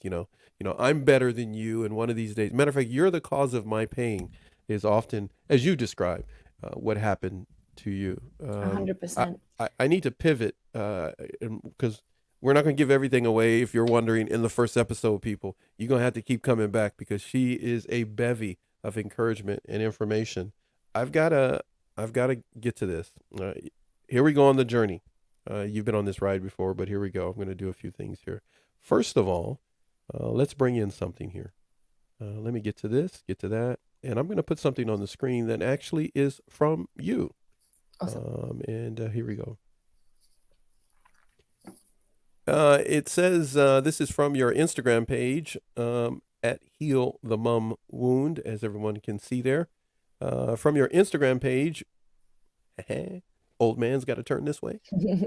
I'm better than you. And one of these days, matter of fact, you're the cause of my pain is often, as you describe, what happened to you. 100%. I need to pivot because we're not going to give everything away. If you're wondering in the first episode, people, you're going to have to keep coming back because she is a bevy of encouragement and information. I've got to get to this. Here we go on the journey. You've been on this ride before, but here we go. I'm going to do a few things here. First of all, let's bring in something here. Let me get to this, get to that. And I'm going to put something on the screen that actually is from you. Awesome. Here we go. It says this is from your Instagram page at Heal the Mum Wound, as everyone can see there. From your Instagram page, old man's got to turn this way.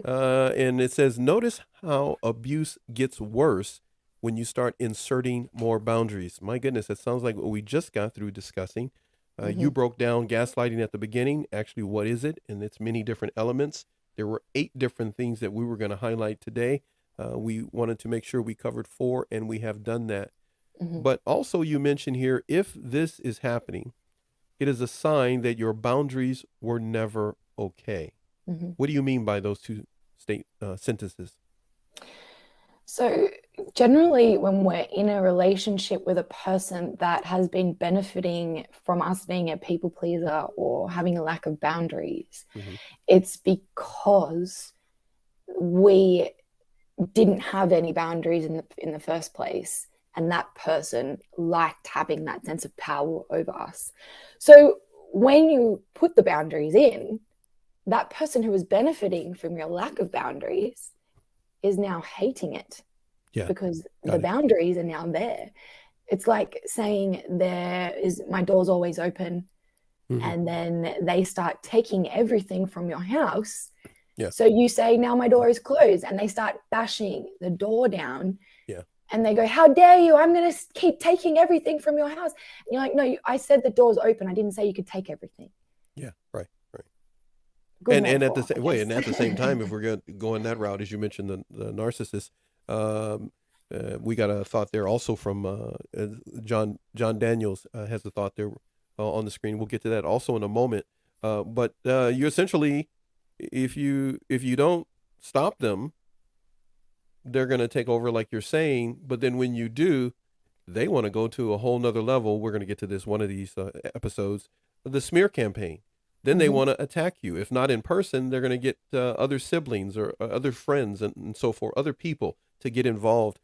And it says, notice how abuse gets worse when you start inserting more boundaries. My goodness, that sounds like what we just got through discussing. You broke down gaslighting at the beginning. Actually, what is it? And its many different elements. There were 8 different things that we were going to highlight today. We wanted to make sure we covered 4, and we have done that. But also you mentioned here, if this is happening, it is a sign that your boundaries were never okay. What do you mean by those 2 sentences? So generally, when we're in a relationship with a person that has been benefiting from us being a people pleaser or having a lack of boundaries, it's because we didn't have any boundaries in the first place, and that person liked having that sense of power over us. So when you put the boundaries in, that person who was benefiting from your lack of boundaries is now hating it, because the boundaries are now there. It's like saying my door's always open, and then they start taking everything from your house. So you say, now my door is closed, and they start bashing the door down. And they go, how dare you? I'm going to keep taking everything from your house. And you're like, no, I said the door's open. I didn't say you could take everything. Right. Good And at metaphor, the same time, if we're going that route, as you mentioned, the narcissist, we got a thought there also from John Daniels has a thought there on the screen. We'll get to that also in a moment. But you essentially, if you don't stop them, they're going to take over, like you're saying. But then when you do, they want to go to a whole nother level. We're going to get to this one of these episodes, the smear campaign. Then they want to attack you. If not in person, they're going to get other siblings or other friends and so forth, other people to get involved.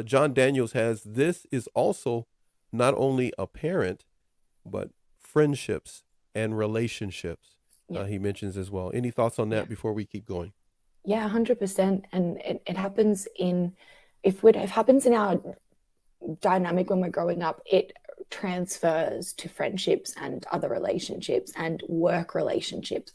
John Daniels has, this is also not only a parent, but friendships and relationships. He mentions as well. Any thoughts on that before we keep going? 100%. And it happens if it happens in our dynamic when we're growing up, it transfers to friendships and other relationships and work relationships,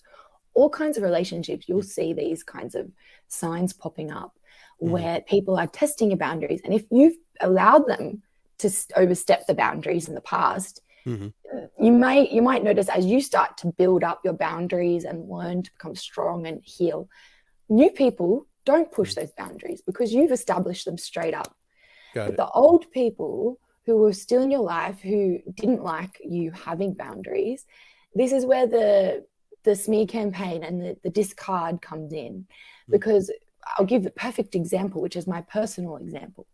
all kinds of relationships. You'll see these kinds of signs popping up where people are testing your boundaries. And if you've allowed them to overstep the boundaries in the past, you might notice as you start to build up your boundaries and learn to become strong and heal, new people don't push those boundaries because you've established them straight up. But the old people who were still in your life, who didn't like you having boundaries, this is where the smear campaign and the discard comes in. Because I'll give the perfect example, which is my personal example.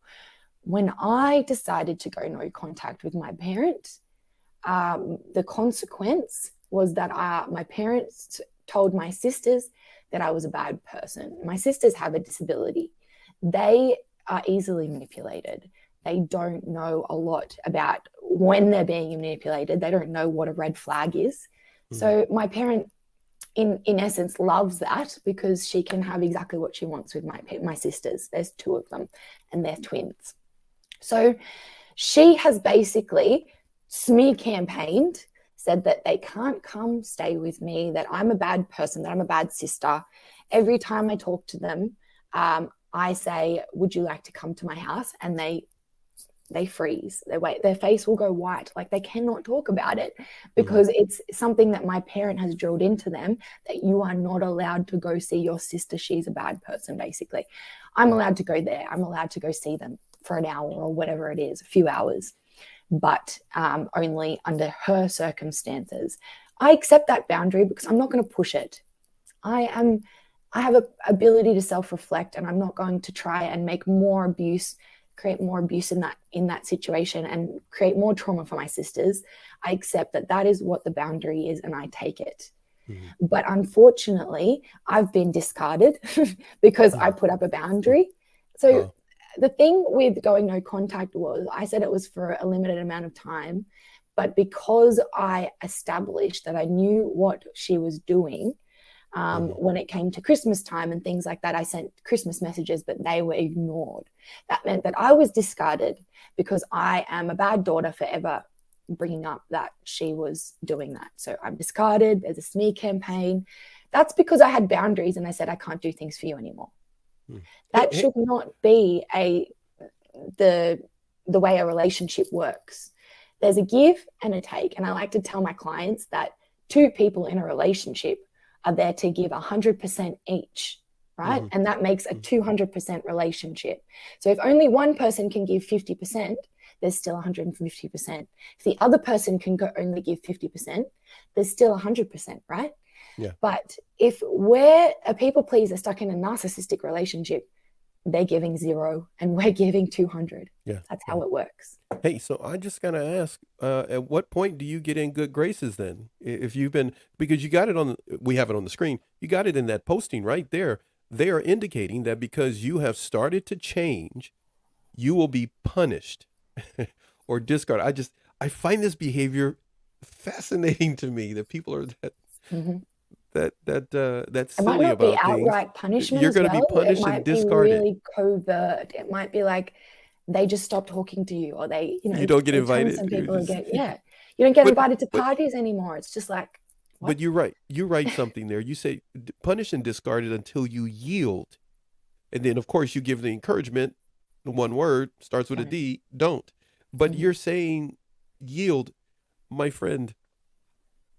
When I decided to go no contact with my parents, the consequence was that my parents told my sisters that I was a bad person. My sisters have a disability. They are easily manipulated. They don't know a lot about when they're being manipulated. They don't know what a red flag is. So my parent, in essence, loves that because she can have exactly what she wants with my sisters. There's 2 of them, and they're twins. So she has basically smear campaigned, said that they can't come stay with me, that I'm a bad person, that I'm a bad sister. Every time I talk to them, I say, would you like to come to my house? And they freeze. They wait. Their face will go white. Like they cannot talk about it because it's something that my parent has drilled into them, that you are not allowed to go see your sister. She's a bad person, basically. I'm allowed to go there. I'm allowed to go see them for an hour or whatever it is, a few hours, but only under her circumstances. I accept that boundary because I'm not going to push it. I have an ability to self-reflect, and I'm not going to try and make more abuse, create more abuse in that situation and create more trauma for my sisters. I accept that is what the boundary is, and I take it. But unfortunately, I've been discarded because I put up a boundary. So the thing with going no contact was, I said it was for a limited amount of time, but because I established that I knew what she was doing, when it came to Christmas time and things like that, I sent Christmas messages, but they were ignored. That meant that I was discarded because I am a bad daughter for ever bringing up that she was doing that. So I'm discarded. There's a smear campaign. That's because I had boundaries and I said, I can't do things for you anymore. That should not be the way a relationship works. There's a give and a take. And I like to tell my clients that two people in a relationship are there to give 100% each, right? And that makes a 200% relationship. So if only one person can give 50%, there's still 150%. If the other person can only give 50%, there's still 100%, right? Yeah. But if we're a people pleaser stuck in a narcissistic relationship, they're giving 0 and we're giving 200. Yeah. That's how it works. Hey, so I just gotta ask, at what point do you get in good graces then? If you've been, because you got it on, we have it on the screen, you got it in that posting right there. They are indicating that because you have started to change, you will be punished or discarded. I find this behavior fascinating to me, that people are that's It might silly not be about things. outright punishment. You're as going to well. be punished It and might discarded. be really covert. It might be like they just stop talking to you, or they, You don't get invited. Some You're people just- you don't get invited to parties anymore. It's just like, what? But you're right. You write something there. You say punish and discarded until you yield. And then, of course, you give the encouragement. The one word starts with a D, don't. But you're saying yield. My friend,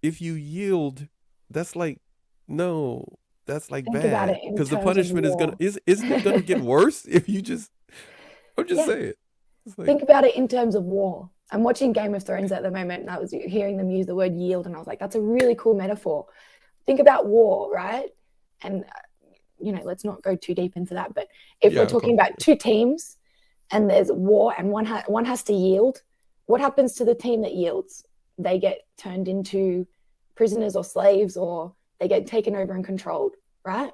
if you yield, that's like, no, that's like Think about bad. it in Because the terms of punishment is war. isn't it gonna get worse if you just, I'm just saying. It's like, Think about it in terms of war. I'm watching Game of Thrones at the moment, and I was hearing them use the word yield, and I was like, that's a really cool metaphor. Think about war, right? And let's not go too deep into that, but if we're talking about two teams and there's war and one has to yield, what happens to the team that yields? They get turned into prisoners or slaves, or they get taken over and controlled, right?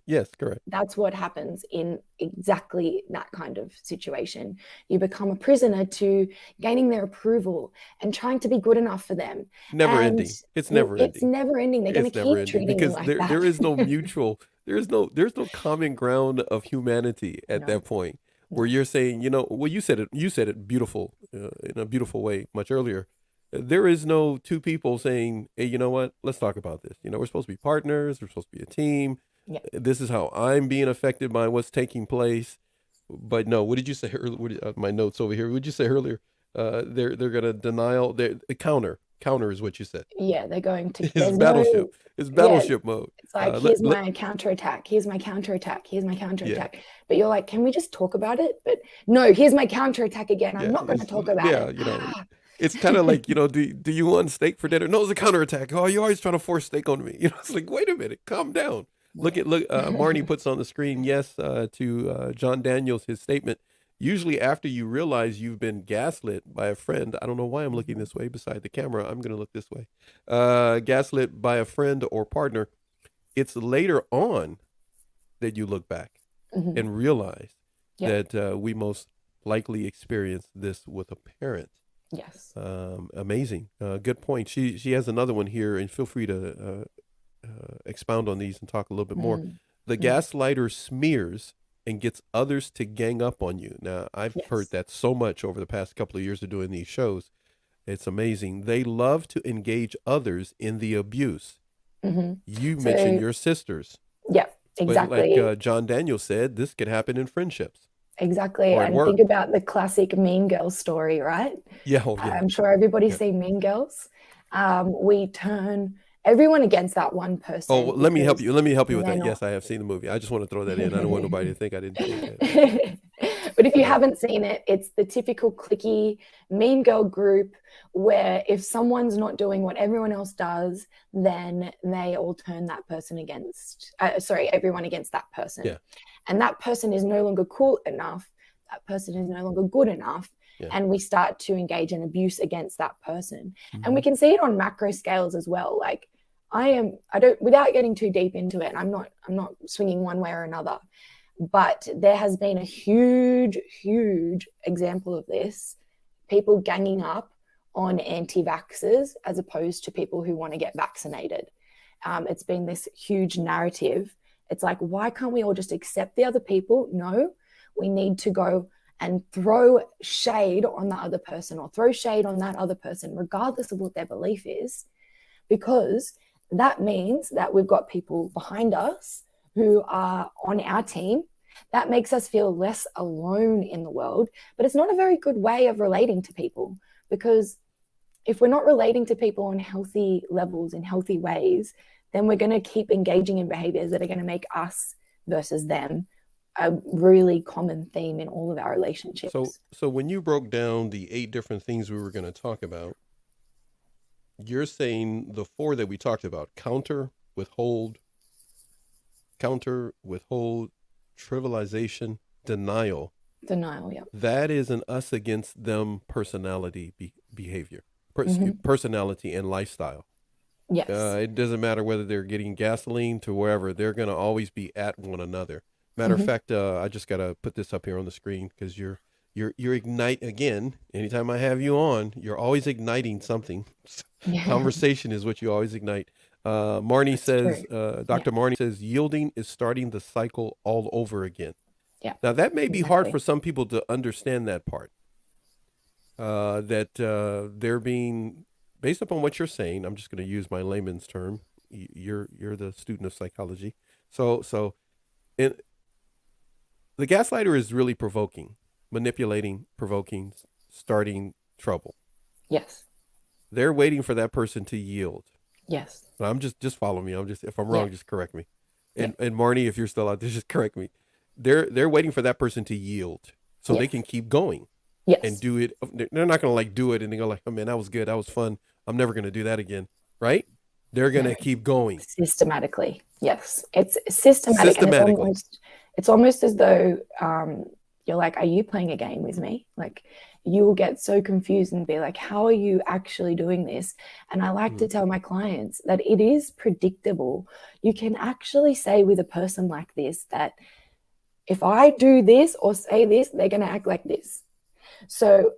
yes, correct. That's what happens in exactly that kind of situation. You become a prisoner to gaining their approval and trying to be good enough for them. Never ending. It's never ending. It's never ending. They're going to keep treating you like that. There is no mutual, there's no common ground of humanity at that point where you're saying, you said it beautiful, in a beautiful way much earlier. There is no two people saying, hey, you know what, let's talk about this. We're supposed to be partners. We're supposed to be a team. Yeah. This is how I'm being affected by what's taking place. But no, what did you say earlier? My notes over here. What did you say earlier? They're going to denial. Counter is what you said. Yeah, they're going to. It's battleship. It's battleship mode. It's like, here's my counterattack. Here's my counterattack. Here's my counterattack. Yeah. But you're like, can we just talk about it? But no, here's my counterattack again. I'm not going to talk about it. It's kind of like, do you want steak for dinner? No, it's a counterattack. Oh, you're always trying to force steak on me. It's like, wait a minute, calm down. Look, Marnie puts on the screen, yes, to John Daniels, his statement. Usually after you realize you've been gaslit by a friend, I don't know why I'm looking this way beside the camera. I'm going to look this way. Gaslit by a friend or partner. It's later on that you look back and realize that we most likely experienced this with a parent. Yes. Amazing. Good point. She has another one here, and feel free to expound on these and talk a little bit more. The gaslighter smears and gets others to gang up on you. Now, I've heard that so much over the past couple of years of doing these shows. It's amazing. They love to engage others in the abuse. You mentioned your sisters. Yeah, exactly. But like John Daniel said, this could happen in friendships. Exactly. And think about the classic Mean Girls story, right? Yeah. I'm sure everybody's seen Mean Girls. We turn everyone against that one person. Oh, let me help you. Let me help you with that. Yes, I have seen the movie. I just want to throw that in. I don't want nobody to think I didn't see it. But if you haven't seen it, it's the typical cliquey mean girl group where if someone's not doing what everyone else does, then they all turn that person against, everyone against that person. Yeah. And that person is no longer cool enough. That person is no longer good enough. Yeah. And we start to engage in abuse against that person. And we can see it on macro scales as well. Like, I don't, without getting too deep into it, I'm not swinging one way or another, but there has been a huge example of this, people ganging up on anti-vaxxers as opposed to people who want to get vaccinated. It's been this huge narrative. It's like, why can't we all just accept the other people? No, we need to go and throw shade on the other person or throw shade on that other person, regardless of what their belief is, because that means that we've got people behind us who are on our team. That makes us feel less alone in the world, but it's not a very good way of relating to people, because if we're not relating to people on healthy levels in healthy ways, then we're going to keep engaging in behaviors that are going to make us versus them a really common theme in all of our relationships. So when you broke down the 8 different things we were going to talk about, you're saying the 4 that we talked about: counter, withhold, trivialization, denial. Yeah. That is an us against them personality behavior, personality and lifestyle. Yes. It doesn't matter whether they're getting gasoline to wherever, they're going to always be at one another. Matter of fact, I just got to put this up here on the screen because you're ignite again. Anytime I have you on, you're always igniting something. Conversation is what you always ignite. Marnie says, Dr. Marnie says, yielding is starting the cycle all over again. Yeah. Now that may be hard for some people to understand that part. That they're being, based upon what you're saying, I'm just going to use my layman's term. You're the student of psychology. So the gaslighter is really provoking, manipulating, provoking, starting trouble. Yes. They're waiting for that person to yield. Yes. I'm just follow me. If I'm wrong, just correct me. And Marnie, if you're still out there, just correct me. They're waiting for that person to yield so they can keep going. Yes. And do it. They're not going to like do it and they go like, oh man, that was good. That was fun. I'm never going to do that again. Right? They're going to keep going. Systematically. Yes. It's systematic. And it's almost as though you're like, are you playing a game with me? Like, you will get so confused and be like, how are you actually doing this? And I like to tell my clients that it is predictable. You can actually say with a person like this that if I do this or say this, they're going to act like this. So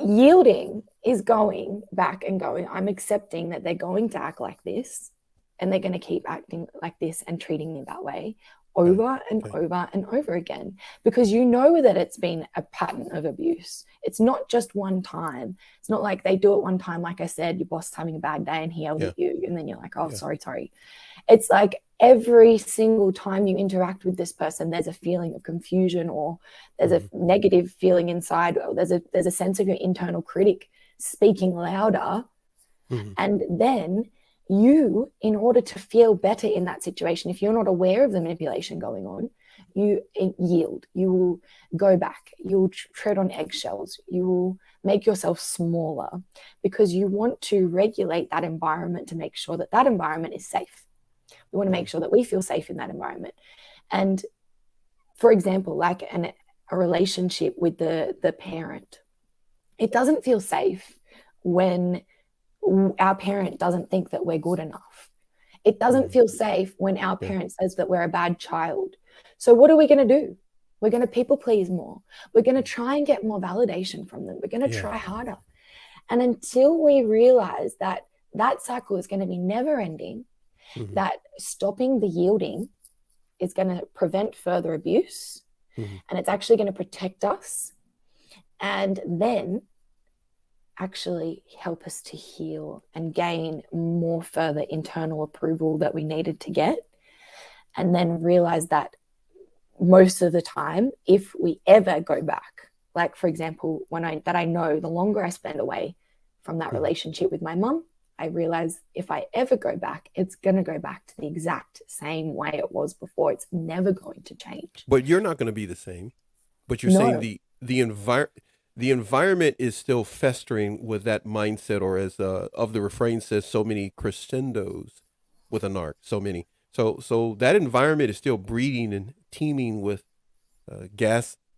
yielding is going back and going, I'm accepting that they're going to act like this and they're going to keep acting like this and treating me that way over and over again, because you know that it's been a pattern of abuse. It's not just one time. It's not like they do it one time, like I said, your boss is having a bad day and he yelled at you and then you're like, oh, sorry. It's like every single time you interact with this person, there's a feeling of confusion, or there's a negative feeling inside, or there's a sense of your internal critic speaking louder. And then you, in order to feel better in that situation, if you're not aware of the manipulation going on, you yield, you will go back, you will tread on eggshells, you will make yourself smaller, because you want to regulate that environment to make sure that that environment is safe. We want to make sure that we feel safe in that environment. And for example, like a relationship with the parent, it doesn't feel safe when our parent doesn't think that we're good enough. It doesn't feel safe when our parent says that we're a bad child. So what are we going to do? We're going to people please more. We're going to try and get more validation from them. We're going to try harder. And until we realize that that cycle is going to be never ending, that stopping the yielding is going to prevent further abuse, and it's actually going to protect us, and then actually help us to heal and gain more further internal approval that we needed to get. And then realize that most of the time, if we ever go back, like for example, I know the longer I spend away from that relationship with my mum, I realize if I ever go back, it's going to go back to the exact same way it was before. It's never going to change. But you're not going to be the same. But you're saying the environment is still festering with that mindset, or as of the refrain says, so many crescendos with a narc, so many. So that environment is still breeding and teeming with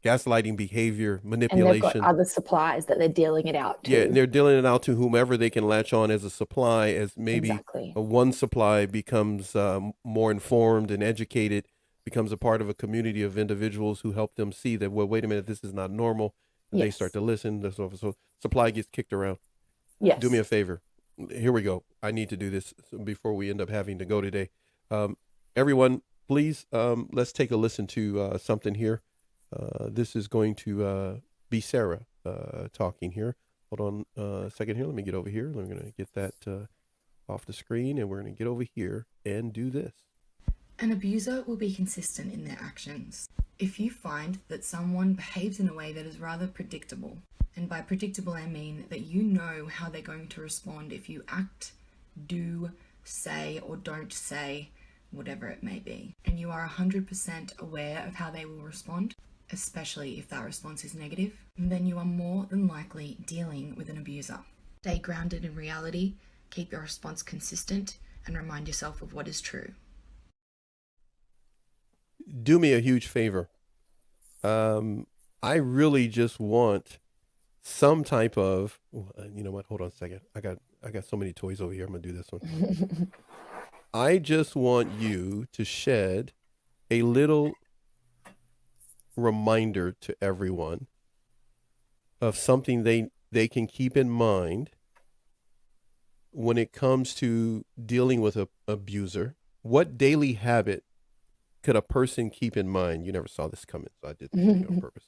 gaslighting behavior, And they've got manipulation. other supplies that they're dealing it out Yeah, and to. they're dealing it out to whomever they can latch on as a supply, as maybe Exactly. one supply becomes more informed and educated, becomes a part of a community of individuals who help them see that, well, wait a minute, this is not normal. And they start Yes. to listen. So supply gets kicked around. Do me Yes. a favor. Here we go. I need to do this before we end up having to go today. Everyone, please, let's take a listen to something here. This is going to be Sarah talking here. Hold on a second here. Let me get over here. I'm going to get that off the screen, and we're going to get over here and do this. An abuser will be consistent in their actions. If you find that someone behaves in a way that is rather predictable, and by predictable I mean that you know how they're going to respond if you act, do, say, or don't say whatever it may be, and you are 100% aware of how they will respond, especially if that response is negative, then you are more than likely dealing with an abuser. Stay grounded in reality, keep your response consistent, and remind yourself of what is true. Do me a huge favor. I really just want some type of, you know what? Hold on a second. I got so many toys over here. I'm gonna do this one. I just want you to shed a little reminder to everyone of something they can keep in mind when it comes to dealing with an abuser. What daily habit could a person keep in mind? You never saw this coming, so I did this on purpose.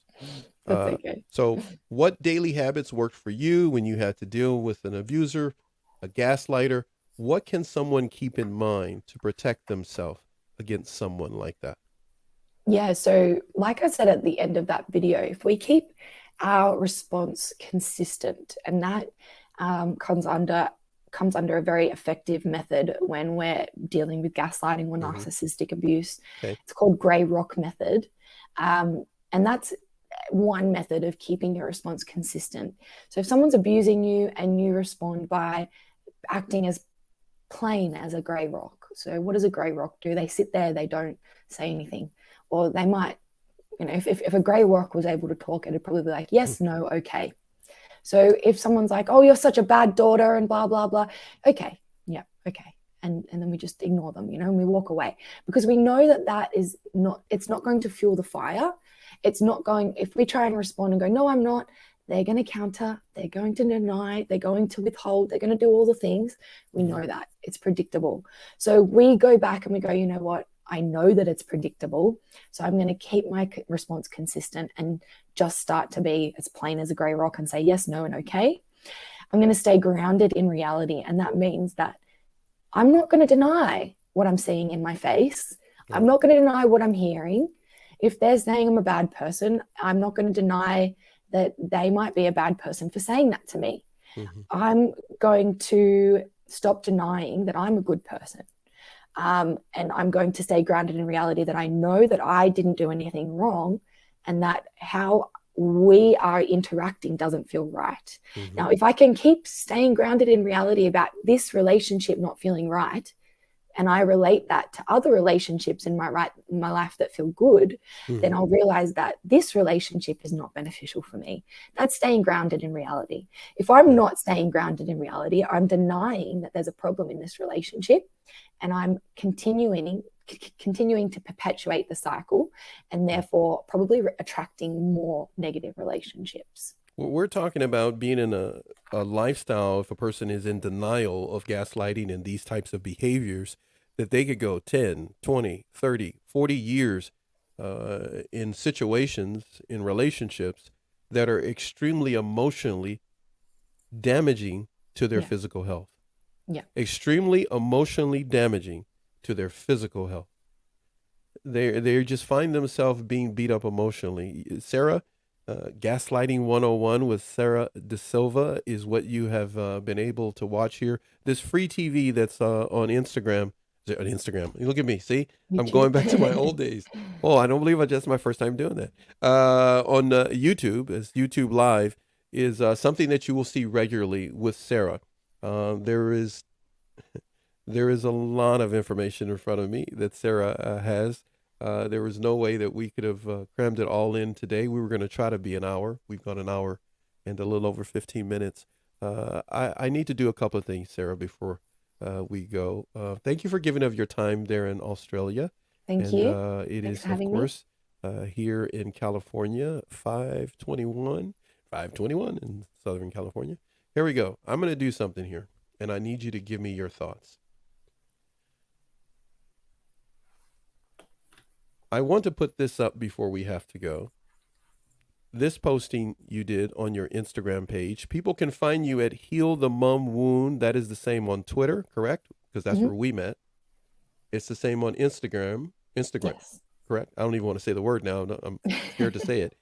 That's okay. So what daily habits worked for you when you had to deal with an abuser, a gaslighter? What can someone keep in mind to protect themselves against someone like that? Yeah, so like I said at the end of that video, if we keep our response consistent, and that comes under a very effective method when we're dealing with gaslighting or narcissistic abuse. Okay. It's called gray rock method. And that's one method of keeping your response consistent. So if someone's abusing you and you respond by acting as plain as a gray rock. So what does a gray rock do? They sit there, they don't say anything. Or they might, you know, if a gray rock was able to talk, it'd probably be like, yes, no, okay. So if someone's like, oh, you're such a bad daughter and blah, blah, blah. Okay. Yeah. Okay. And then we just ignore them, you know, and we walk away because we know that is not, it's not going to fuel the fire. It's not going, if we try and respond and go, no, I'm not, they're going to counter, they're going to deny, they're going to withhold, they're going to do all the things. We know that it's predictable. So we go back and we go, you know what? I know that it's predictable. So I'm going to keep my response consistent and just start to be as plain as a gray rock and say yes, no, and okay. I'm going to stay grounded in reality. And that means that I'm not going to deny what I'm seeing in my face. I'm not going to deny what I'm hearing. If they're saying I'm a bad person, I'm not going to deny that they might be a bad person for saying that to me. I'm going to stop denying that I'm a good person. And I'm going to stay grounded in reality that I know that I didn't do anything wrong and that how we are interacting doesn't feel right. Now, if I can keep staying grounded in reality about this relationship not feeling right, and I relate that to other relationships in my life that feel good, then I'll realize that this relationship is not beneficial for me. That's staying grounded in reality. If I'm not staying grounded in reality, I'm denying that there's a problem in this relationship, and I'm continuing to perpetuate the cycle, and therefore probably attracting more negative relationships. Well, we're talking about being in a lifestyle, if a person is in denial of gaslighting and these types of behaviors, that they could go 10, 20, 30, 40 years in situations, in relationships that are extremely emotionally damaging to their physical health. Yeah. Extremely emotionally damaging to their physical health. They just find themselves being beat up emotionally. Sarah, Gaslighting 101 with Sarah Dilva is what you have been able to watch here. This free TV that's on Instagram. On Instagram. Look at me. See, YouTube. I'm going back to my old days. Oh, I don't believe I just my first time doing that. On YouTube, as YouTube Live, is something that you will see regularly with Sarah. There is a lot of information in front of me that Sarah has. There was no way that we could have crammed it all in today. We were going to try to be an hour. We've got an hour and a little over 15 minutes. I need to do a couple of things, Sarah, before we go. Thank you for giving of your time there in Australia. Thank And you. it Thanks is, for of having me. course, here in California, 5:21 in Southern California. Here we go. I'm going to do something here, and I need you to give me your thoughts. I want to put this up before we have to go. This posting you did on your Instagram page, people can find you at Heal the Mum Wound. That is the same on Twitter, correct? Because that's where we met. It's the same on Instagram. Yes. Correct? I don't even want to say the word now. I'm scared to say it.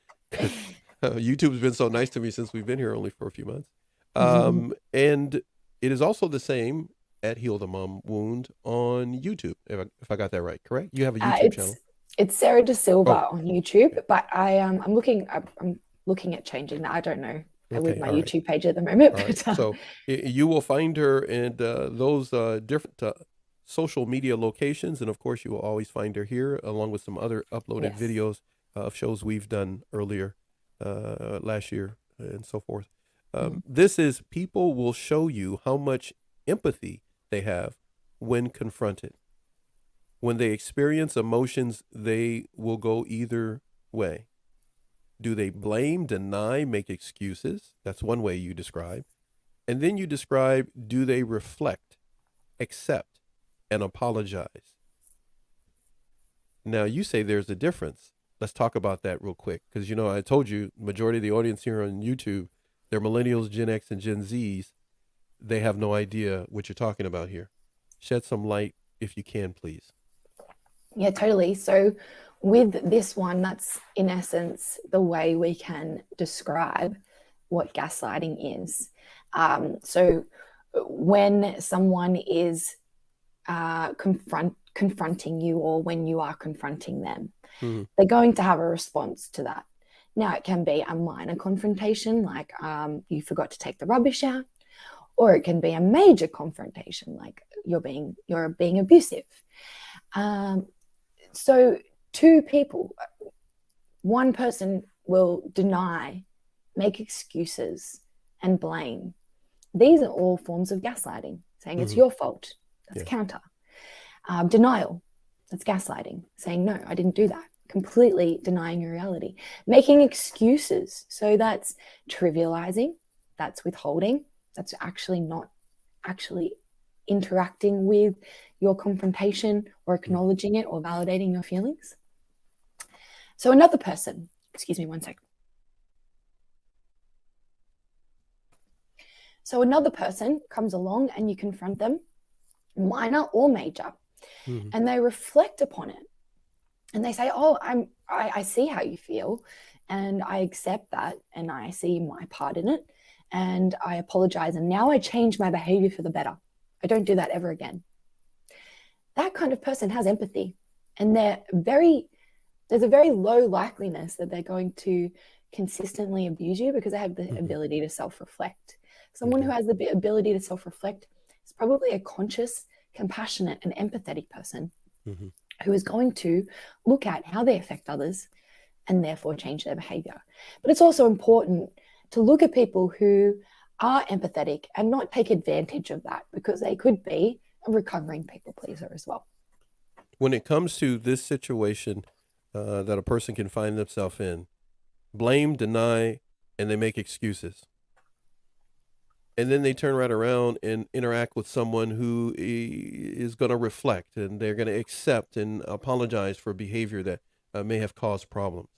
YouTube's been so nice to me since we've been here only for a few months. And it is also the same at Heal the Mum Wound on YouTube, if I got that right, correct? You have a YouTube channel. It's Sarah Dilva on YouTube, but I'm looking at changing that. I don't know with my YouTube page at the moment. But, so you will find her in those different social media locations, and of course you will always find her here along with some other uploaded videos of shows we've done earlier last year and so forth. This is people will show you how much empathy they have when confronted. When they experience emotions, they will go either way. Do they blame, deny, make excuses? That's one way you describe. And then you describe, do they reflect, accept, and apologize? Now, you say there's a difference. Let's talk about that real quick. Because, you know, I told you, majority of the audience here on YouTube, they're millennials, Gen X, and Gen Zs. They have no idea what you're talking about here. Shed some light if you can, please. Yeah, totally. So with this one, that's in essence the way we can describe what gaslighting is. So when someone is confronting you, or when you are confronting them, they're going to have a response to that. Now, it can be a minor confrontation, like you forgot to take the rubbish out, or it can be a major confrontation, like you're being abusive. So two people, one person will deny, make excuses, and blame. These are all forms of gaslighting, saying it's your fault. That's counter. Denial, that's gaslighting, saying, no, I didn't do that. Completely denying your reality. Making excuses, so that's trivializing, that's withholding, that's actually not actually interacting with your confrontation or acknowledging it or validating your feelings. So another person, excuse me one sec. So another person comes along and you confront them, minor or major, and they reflect upon it. And they say, oh, I see how you feel, and I accept that, and I see my part in it, and I apologize, and now I change my behavior for the better. I don't do that ever again. That kind of person has empathy, and there's a very low likeliness that they're going to consistently abuse you because they have the ability to self-reflect. Someone who has the ability to self-reflect is probably a conscious, compassionate, and empathetic person who is going to look at how they affect others and therefore change their behavior. But it's also important to look at people who are empathetic and not take advantage of that, because they could be a recovering people pleaser as well. When it comes to this situation that a person can find themselves in, blame, deny, and they make excuses. And then they turn right around and interact with someone who is going to reflect, and they're going to accept and apologize for behavior that may have caused problems.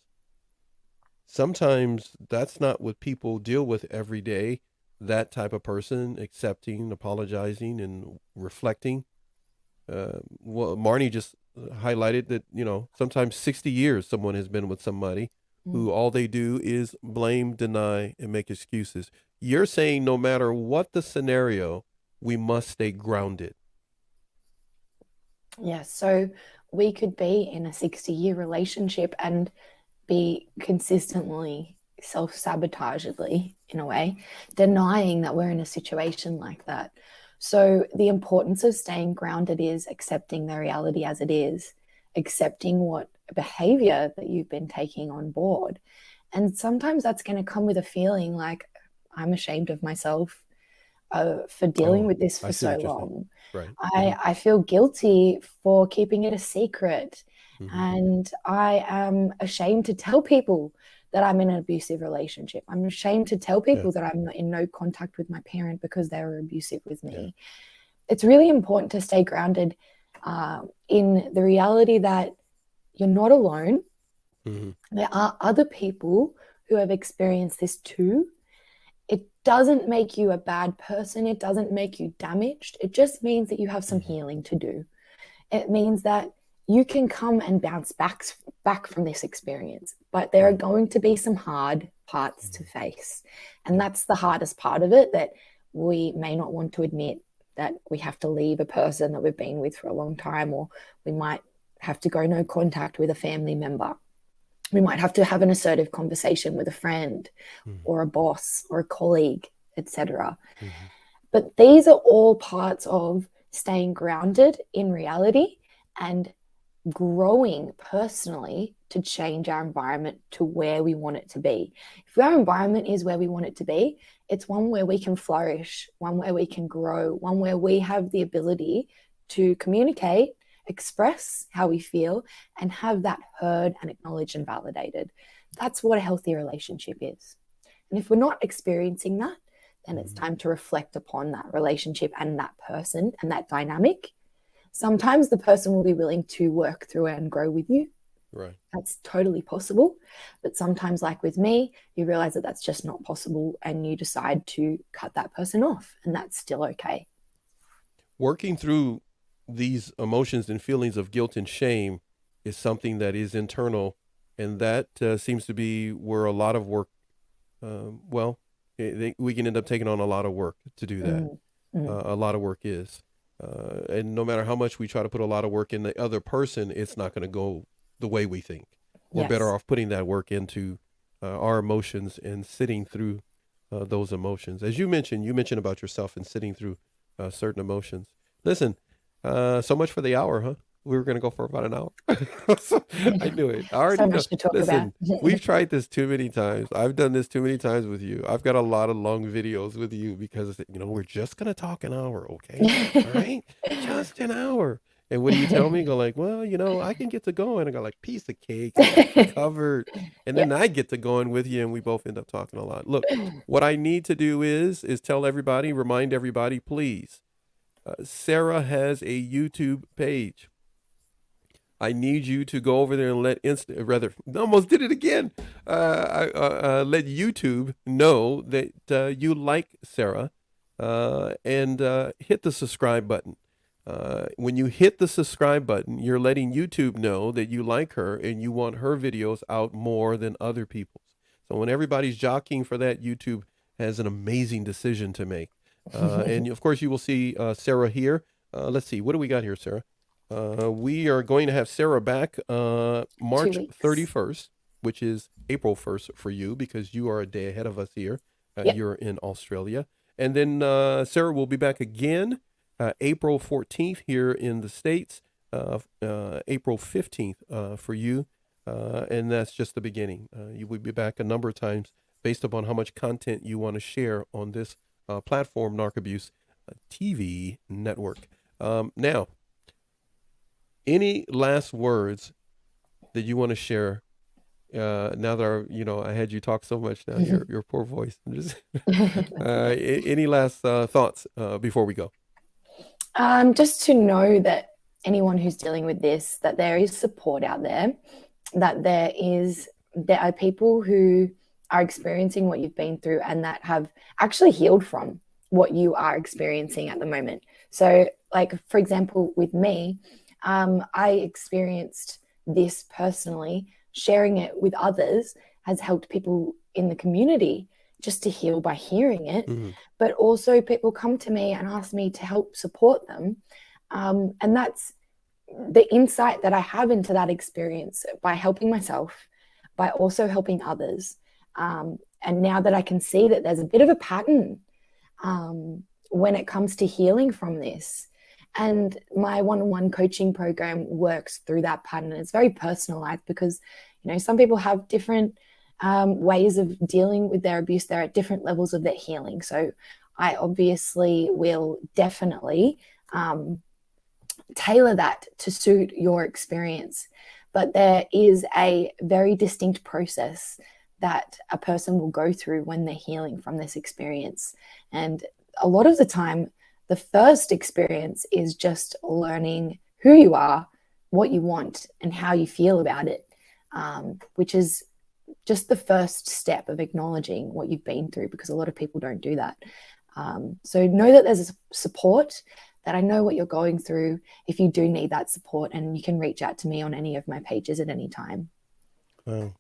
Sometimes that's not what people deal with every day. That type of person accepting, apologizing, and reflecting. Well, Marnie just highlighted that, you know, sometimes 60 years someone has been with somebody who all they do is blame, deny, and make excuses. You're saying no matter what the scenario, we must stay grounded. Yeah, so we could be in a 60-year relationship and be consistently self-sabotagedly, in a way, denying that we're in a situation like that. So the importance of staying grounded is accepting the reality as it is accepting what behavior that you've been taking on board. And sometimes that's going to come with a feeling like, I'm ashamed of myself for dealing with this for so long. Right. I feel guilty for keeping it a secret. Mm-hmm. And I am ashamed to tell people that I'm in an abusive relationship. I'm ashamed to tell people that I'm in no contact with my parent because they were abusive with me. It's really important to stay grounded in the reality that you're not alone. Mm-hmm. There are other people who have experienced this too. It doesn't make you a bad person. It doesn't make you damaged. It just means that you have some healing to do. It means that you can come and bounce back from this experience, but there are going to be some hard parts to face. And that's the hardest part of it, that we may not want to admit that we have to leave a person that we've been with for a long time, or we might have to go no contact with a family member. We might have to have an assertive conversation with a friend or a boss or a colleague, etc. But these are all parts of staying grounded in reality and growing personally to change our environment to where we want it to be. If our environment is where we want it to be, it's one where we can flourish, one where we can grow, one where we have the ability to communicate, express how we feel, and have that heard and acknowledged and validated. That's what a healthy relationship is. And if we're not experiencing that, then it's time to reflect upon that relationship and that person and that dynamic. Sometimes the person will be willing to work through it and grow with you. Right. That's totally possible. But sometimes, like with me, you realize that that's just not possible and you decide to cut that person off, and that's still okay. Working through these emotions and feelings of guilt and shame is something that is internal, and that seems to be where a lot of work, we can end up taking on a lot of work to do that. A lot of work is. And no matter how much we try to put a lot of work in the other person, it's not going to go the way we think. We're better off putting that work into our emotions and sitting through those emotions. As you mentioned about yourself and sitting through certain emotions. Listen, so much for the hour, huh? We were going to go for about an hour. So, I knew it. I already So know. much to talk Listen, about. we've tried this too many times. I've done this too many times with you. I've got a lot of long videos with you because, we're just going to talk an hour, okay? All right? Just an hour. And what do you tell me? You go like, well, I can get to going. I go like, piece of cake. I got you covered. And then I get to going with you, and we both end up talking a lot. Look, what I need to do is tell everybody, remind everybody, please. Sarah has a YouTube page. I need you to go over there and let almost did it again. Let YouTube know that you like Sarah, and hit the subscribe button. When you hit the subscribe button, you're letting YouTube know that you like her and you want her videos out more than other people's. So when everybody's jockeying for that, YouTube has an amazing decision to make. And of course, you will see Sarah here. Let's see, what do we got here, Sarah? We are going to have Sarah back March 31st, which is April 1st for you because you are a day ahead of us here. You're in Australia. And then Sarah will be back again April 14th here in the States, April 15th for you. And that's just the beginning. You will be back a number of times based upon how much content you want to share on this platform, Narcabuse TV network. Now, any last words that you want to share now that I had you talk so much now, your poor voice. Any last thoughts before we go? Just to know that anyone who's dealing with this, that there is support out there, that there are people who are experiencing what you've been through and that have actually healed from what you are experiencing at the moment. So, like, for example, with me, I experienced this personally. Sharing it with others has helped people in the community just to heal by hearing it. But also people come to me and ask me to help support them. And that's the insight that I have into that experience by helping myself, by also helping others. And now that I can see that there's a bit of a pattern when it comes to healing from this. And my one-on-one coaching program works through that pattern. It's very personalized because, you know, some people have different ways of dealing with their abuse. They're at different levels of their healing. So I obviously will definitely tailor that to suit your experience. But there is a very distinct process that a person will go through when they're healing from this experience. And a lot of the time, the first experience is just learning who you are, what you want, and how you feel about it, which is just the first step of acknowledging what you've been through, because a lot of people don't do that. So know that there's support, that I know what you're going through if you do need that support, and you can reach out to me on any of my pages at any time. Wow.